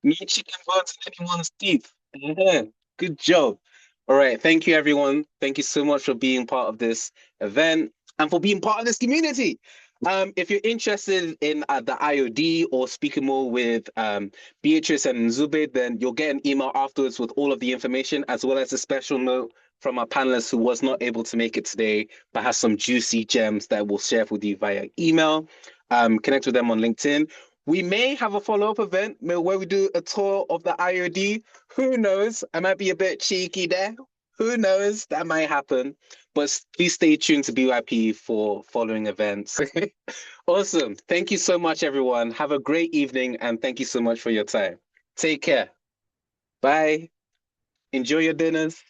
S1: No chicken bones in anyone's teeth. Good job. All right. Thank you, everyone. Thank you so much for being part of this event and for being part of this community. If you're interested in the IOD or speaking more with Beatrice and Zubed, then you'll get an email afterwards with all of the information, as well as a special note from our panelist who was not able to make it today, but has some juicy gems that we'll share with you via email. Connect with them on LinkedIn. We may have a follow-up event where we do a tour of the IOD. Who knows? I might be a bit cheeky there. Who knows? That might happen. But please stay tuned to BYP for following events. Awesome. Thank you so much, everyone. Have a great evening, and thank you so much for your time. Take care. Bye. Enjoy your dinners.